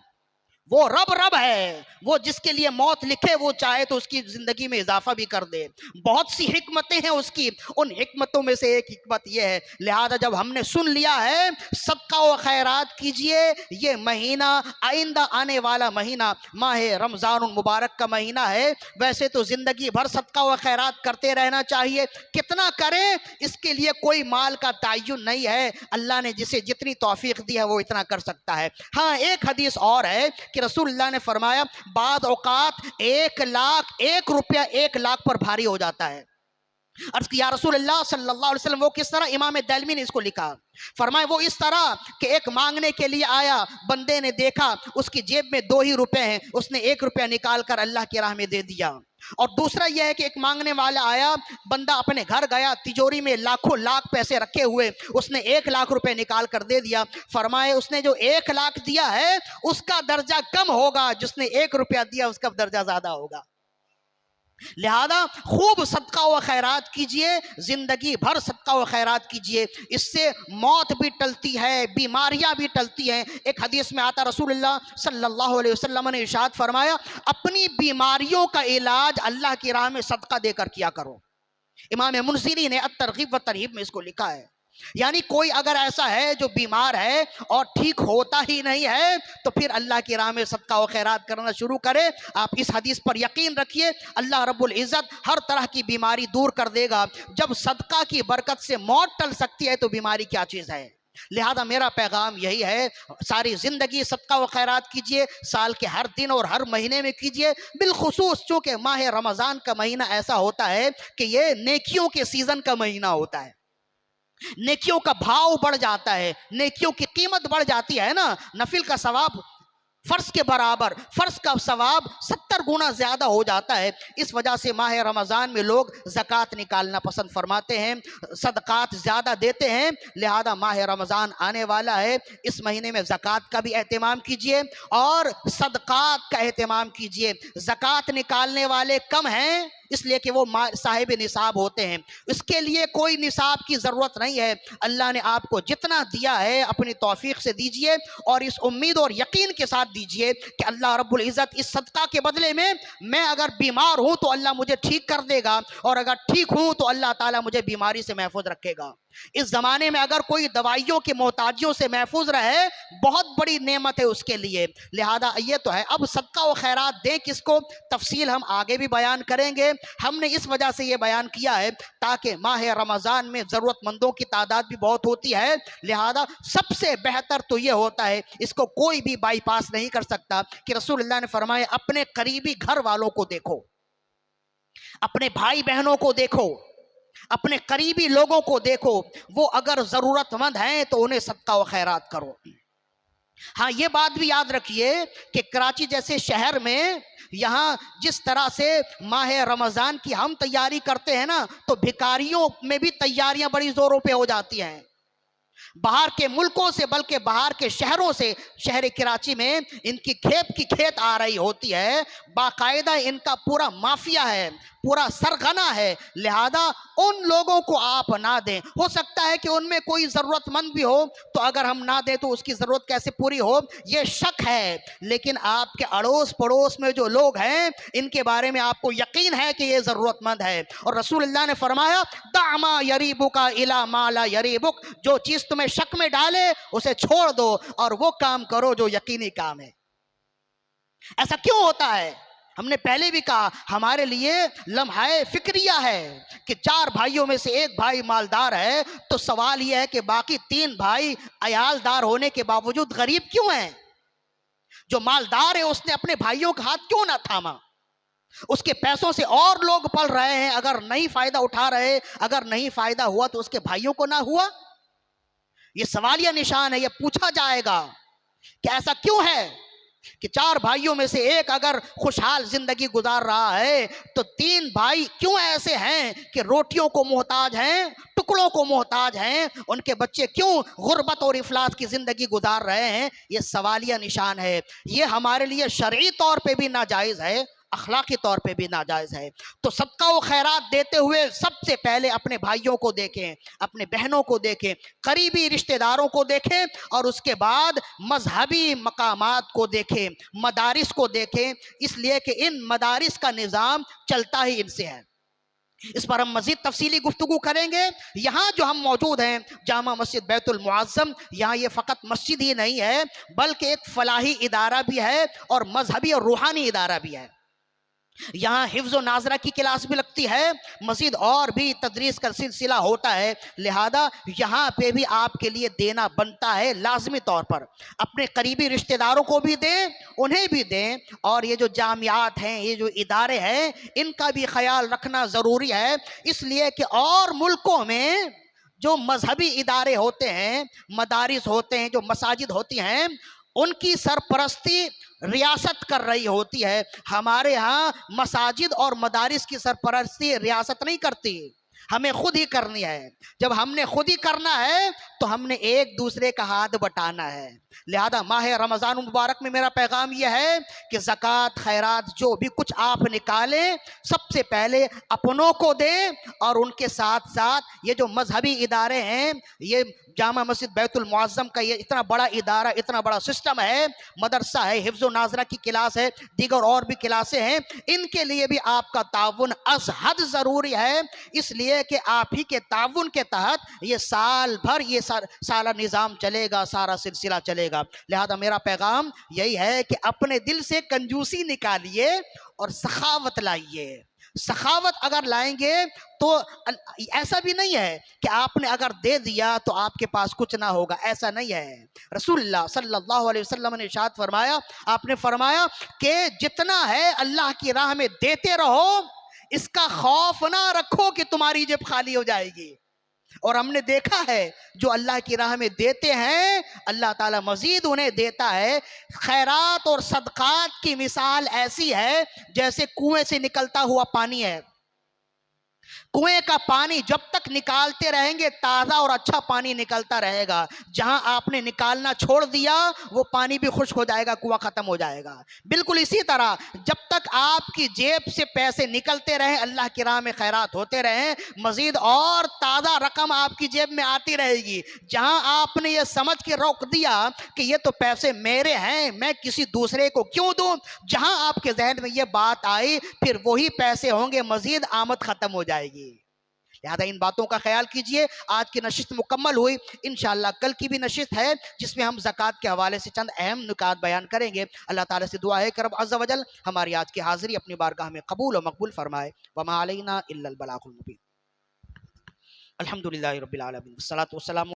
وہ رب ہے، وہ جس کے لیے موت لکھے وہ چاہے تو اس کی زندگی میں اضافہ بھی کر دے. بہت سی حکمتیں ہیں اس کی، ان حکمتوں میں سے ایک حکمت یہ ہے. لہذا جب ہم نے سن لیا ہے صدقہ و خیرات کیجئے. یہ مہینہ، آئندہ آنے والا مہینہ ماہ رمضان المبارک کا مہینہ ہے. ویسے تو زندگی بھر صدقہ و خیرات کرتے رہنا چاہیے. کتنا کریں اس کے لیے کوئی مال کا تعین نہیں ہے. اللہ نے جسے جتنی توفیق دی ہے وہ اتنا کر سکتا ہے. ہاں ایک حدیث اور ہے کہ رسول اللہ نے فرمایا بعض اوقات 1 روپیہ 1 لاکھ پر بھاری ہو جاتا ہے. عرض کیا یا رسول اللہ صلی اللہ علیہ وسلم وہ کس طرح؟ امام دلمی نے اس کو لکھا. فرمایا وہ اس طرح کہ ایک مانگنے کے لیے آیا، بندے نے دیکھا اس کی جیب میں 2 ہی روپے ہیں، اس نے 1 روپیہ نکال کر اللہ کی راہ میں دے دیا. اور دوسرا یہ ہے کہ ایک مانگنے والا آیا، بندہ اپنے گھر گیا، تجوری میں لاکھوں لاکھ پیسے رکھے ہوئے، اس نے 1 لاکھ روپے نکال کر دے دیا. فرمائے اس نے جو 1 لاکھ دیا ہے اس کا درجہ کم ہوگا، جس نے 1 روپیہ دیا اس کا درجہ زیادہ ہوگا. لہذا خوب صدقہ و خیرات کیجئے، زندگی بھر صدقہ و خیرات کیجئے. اس سے موت بھی ٹلتی ہے، بیماریاں بھی ٹلتی ہیں. ایک حدیث میں آتا رسول اللہ صلی اللہ علیہ وسلم نے ارشاد فرمایا اپنی بیماریوں کا علاج اللہ کی راہ میں صدقہ دے کر کیا کرو. امام منذری نے الترغیب و ترہیب میں اس کو لکھا ہے. یعنی کوئی اگر ایسا ہے جو بیمار ہے اور ٹھیک ہوتا ہی نہیں ہے تو پھر اللہ کی راہ میں صدقہ و خیرات کرنا شروع کرے. آپ اس حدیث پر یقین رکھیے اللہ رب العزت ہر طرح کی بیماری دور کر دے گا. جب صدقہ کی برکت سے موت ٹل سکتی ہے تو بیماری کیا چیز ہے. لہذا میرا پیغام یہی ہے، ساری زندگی صدقہ و خیرات کیجئے، سال کے ہر دن اور ہر مہینے میں کیجئے. بالخصوص چونکہ ماہ رمضان کا مہینہ ایسا ہوتا ہے کہ یہ نیکیوں کے سیزن کا مہینہ ہوتا ہے. نیکیوں کا بھاؤ بڑھ جاتا ہے، نیکیوں کی قیمت بڑھ جاتی ہے نا. نفل کا ثواب فرض کے برابر، فرض کا ثواب 70 گنا زیادہ ہو جاتا ہے۔ اس وجہ سے ماہ رمضان میں لوگ زکوٰۃ نکالنا پسند فرماتے ہیں، صدقات زیادہ دیتے ہیں۔ لہذا ماہ رمضان آنے والا ہے، اس مہینے میں زکوٰۃ کا بھی اہتمام کیجئے اور صدقات کا اہتمام کیجئے۔ زکوٰۃ نکالنے والے کم ہیں اس لیے کہ وہ صاحب نصاب ہوتے ہیں، اس کے لیے کوئی نصاب کی ضرورت نہیں ہے۔ اللہ نے آپ کو جتنا دیا ہے اپنی توفیق سے دیجئے، اور اس امید اور یقین کے ساتھ دیجئے کہ اللہ رب العزت اس صدقہ کے بدلے میں اگر بیمار ہوں تو اللہ مجھے ٹھیک کر دے گا، اور اگر ٹھیک ہوں تو اللہ تعالیٰ مجھے بیماری سے محفوظ رکھے گا۔ اس زمانے میں اگر کوئی دوائیوں کی محتاجیوں سے محفوظ رہے، بہت بڑی نعمت ہے اس کے لیے۔ لہذا یہ تو ہے، اب صدقہ و خیرات دیں کس کو، تفصیل ہم آگے بھی بیان کریں گے۔ ہم نے اس وجہ سے یہ بیان کیا ہے تاکہ ماہ رمضان میں ضرورت مندوں کی تعداد بھی بہت ہوتی ہے، لہذا سب سے بہتر تو یہ ہوتا ہے، اس کو کوئی بھی بائی پاس نہیں کر سکتا کہ رسول اللہ نے فرمایا اپنے قریبی گھر والوں کو دیکھو، اپنے بھائی بہنوں کو دیکھو، اپنے قریبی لوگوں کو دیکھو، وہ اگر ضرورت مند ہیں تو انہیں صدقہ و خیرات کرو۔ ہاں یہ بات بھی یاد رکھیے کہ کراچی جیسے شہر میں یہاں جس طرح سے ماہ رمضان کی ہم تیاری کرتے ہیں نا، تو بھکاریوں میں بھی تیاریاں بڑی زوروں پہ ہو جاتی ہیں، باہر کے ملکوں سے بلکہ باہر کے شہروں سے شہر کراچی میں ان کی کھیت آ رہی ہوتی ہے، باقاعدہ ان کا پورا مافیا ہے، پورا سرغنہ ہے۔ لہذا ان لوگوں کو آپ نہ دیں، ہو سکتا ہے کہ ان میں کوئی ضرورت مند بھی ہو، تو اگر ہم نہ دیں تو اس کی ضرورت کیسے پوری ہو، یہ شک ہے۔ لیکن آپ کے اڑوس پڑوس میں جو لوگ ہیں ان کے بارے میں آپ کو یقین ہے کہ یہ ضرورت مند ہے، اور رسول اللہ نے فرمایا دع ما یریبک الی ما لا یریبک، جو چیز تمہیں شک میں ڈالے اسے چھوڑ دو اور وہ کام کرو جو یقینی کام ہے۔ ایسا کیوں ہوتا ہے؟ ہم نے پہلے بھی کہا ہمارے لیے لمحہ فکریہ ہے کہ 4 بھائیوں میں سے ایک بھائی مالدار ہے، تو سوال یہ ہے کہ باقی 3 بھائی عیالدار ہونے کے باوجود غریب کیوں ہیں؟ جو مالدار ہے اس نے اپنے بھائیوں کا ہاتھ کیوں نہ تھاما؟ اس کے پیسوں سے اور لوگ پل رہے ہیں، اگر نہیں فائدہ اٹھا رہے، اگر نہیں فائدہ ہوا تو اس کے بھائیوں کو نہ ہوا؟ یہ سوالیہ نشان ہے، یہ پوچھا جائے گا کہ ایسا کیوں ہے کہ 4 بھائیوں میں سے ایک اگر خوشحال زندگی گزار رہا ہے تو 3 بھائی کیوں ایسے ہیں کہ روٹیوں کو محتاج ہیں، ٹکڑوں کو محتاج ہیں، ان کے بچے کیوں غربت اور افلاس کی زندگی گزار رہے ہیں؟ یہ سوالیہ نشان ہے، یہ ہمارے لیے شرعی طور پہ بھی ناجائز ہے، اخلاقی طور پہ بھی ناجائز ہے۔ تو صدقہ و خیرات دیتے ہوئے سب سے پہلے اپنے بھائیوں کو دیکھیں، اپنے بہنوں کو دیکھیں، قریبی رشتہ داروں کو دیکھیں، اور اس کے بعد مذہبی مقامات کو دیکھیں، مدارس کو دیکھیں، اس لیے کہ ان مدارس کا نظام چلتا ہی ان سے ہے۔ اس پر ہم مزید تفصیلی گفتگو کریں گے۔ یہاں جو ہم موجود ہیں جامع مسجد بیت المعظم، یہاں یہ فقط مسجد ہی نہیں ہے بلکہ ایک فلاحی ادارہ بھی ہے اور مذہبی اور روحانی ادارہ بھی ہے۔ یہاں حفظ و ناظرہ کی کلاس بھی لگتی ہے، مزید اور بھی تدریس کا سلسلہ ہوتا ہے، لہذا یہاں پہ بھی آپ کے لیے دینا بنتا ہے لازمی طور پر۔ اپنے قریبی رشتہ داروں کو بھی دیں، انہیں بھی دیں، اور یہ جو جامعات ہیں، یہ جو ادارے ہیں، ان کا بھی خیال رکھنا ضروری ہے، اس لیے کہ اور ملکوں میں جو مذہبی ادارے ہوتے ہیں، مدارس ہوتے ہیں، جو مساجد ہوتی ہیں، ان کی سرپرستی ریاست کر رہی ہوتی ہے۔ ہمارے ہاں مساجد اور مدارس کی سرپرستی ریاست نہیں کرتی، ہمیں خود ہی کرنی ہے۔ جب ہم نے خود ہی کرنا ہے تو ہم نے ایک دوسرے کا ہاتھ بٹانا ہے۔ لہذا ماہ رمضان مبارک میں میرا پیغام یہ ہے کہ زکوٰۃ خیرات جو بھی کچھ آپ نکالیں، سب سے پہلے اپنوں کو دیں، اور ان کے ساتھ ساتھ یہ جو مذہبی ادارے ہیں، یہ جامع مسجد بیت المعظم کا یہ اتنا بڑا ادارہ، اتنا بڑا سسٹم ہے، مدرسہ ہے، حفظ و ناظرہ کی کلاس ہے، دیگر اور بھی کلاسیں ہیں، ان کے لیے بھی آپ کا تعاون از حد ضروری ہے، اس لیے کہ آپ ہی کے تعاون کے تحت یہ سال بھر یہ سارا نظام چلے گا، سارا سلسلہ چلے گا۔ لہذا میرا پیغام یہی ہے کہ اپنے دل سے کنجوسی نکالیے اور سخاوت لائیے۔ سخاوت اگر لائیں گے تو ایسا بھی نہیں ہے کہ آپ نے اگر دے دیا تو آپ کے پاس کچھ نہ ہوگا، ایسا نہیں ہے۔ رسول اللہ صلی اللہ علیہ وسلم نے ارشاد فرمایا، آپ نے فرمایا کہ جتنا ہے اللہ کی راہ میں دیتے رہو، اس کا خوف نہ رکھو کہ تمہاری جیب خالی ہو جائے گی۔ اور ہم نے دیکھا ہے جو اللہ کی راہ میں دیتے ہیں اللہ تعالیٰ مزید انہیں دیتا ہے۔ خیرات اور صدقات کی مثال ایسی ہے جیسے کنویں سے نکلتا ہوا پانی ہے۔ کنویں کا پانی جب تک نکالتے رہیں گے تازہ اور اچھا پانی نکلتا رہے گا، جہاں آپ نے نکالنا چھوڑ دیا وہ پانی بھی خشک ہو جائے گا، کنواں ختم ہو جائے گا۔ بالکل اسی طرح جب تک آپ کی جیب سے پیسے نکلتے رہیں، اللہ کی راہ میں خیرات ہوتے رہیں، مزید اور تازہ رقم آپ کی جیب میں آتی رہے گی۔ جہاں آپ نے یہ سمجھ کے روک دیا کہ یہ تو پیسے میرے ہیں، میں کسی دوسرے کو کیوں دوں، جہاں آپ کے ذہن میں یہ بات آئی پھر وہی پیسے ہوں گے، مزید آمد ختم ہو جائے گی۔ لہذا ان باتوں کا خیال کیجئے۔ آج کی نشست مکمل ہوئی، انشاءاللہ کل کی بھی نشست ہے جس میں ہم زکوٰۃ کے حوالے سے چند اہم نکات بیان کریں گے۔ اللہ تعالیٰ سے دعا ہے کہ رب عز و جل ہماری آج کی حاضری اپنی بارگاہ میں قبول و مقبول فرمائے۔ وما علینا الا البلاغ المبین۔ الحمدللہ رب العالمین، والصلاۃ والسلام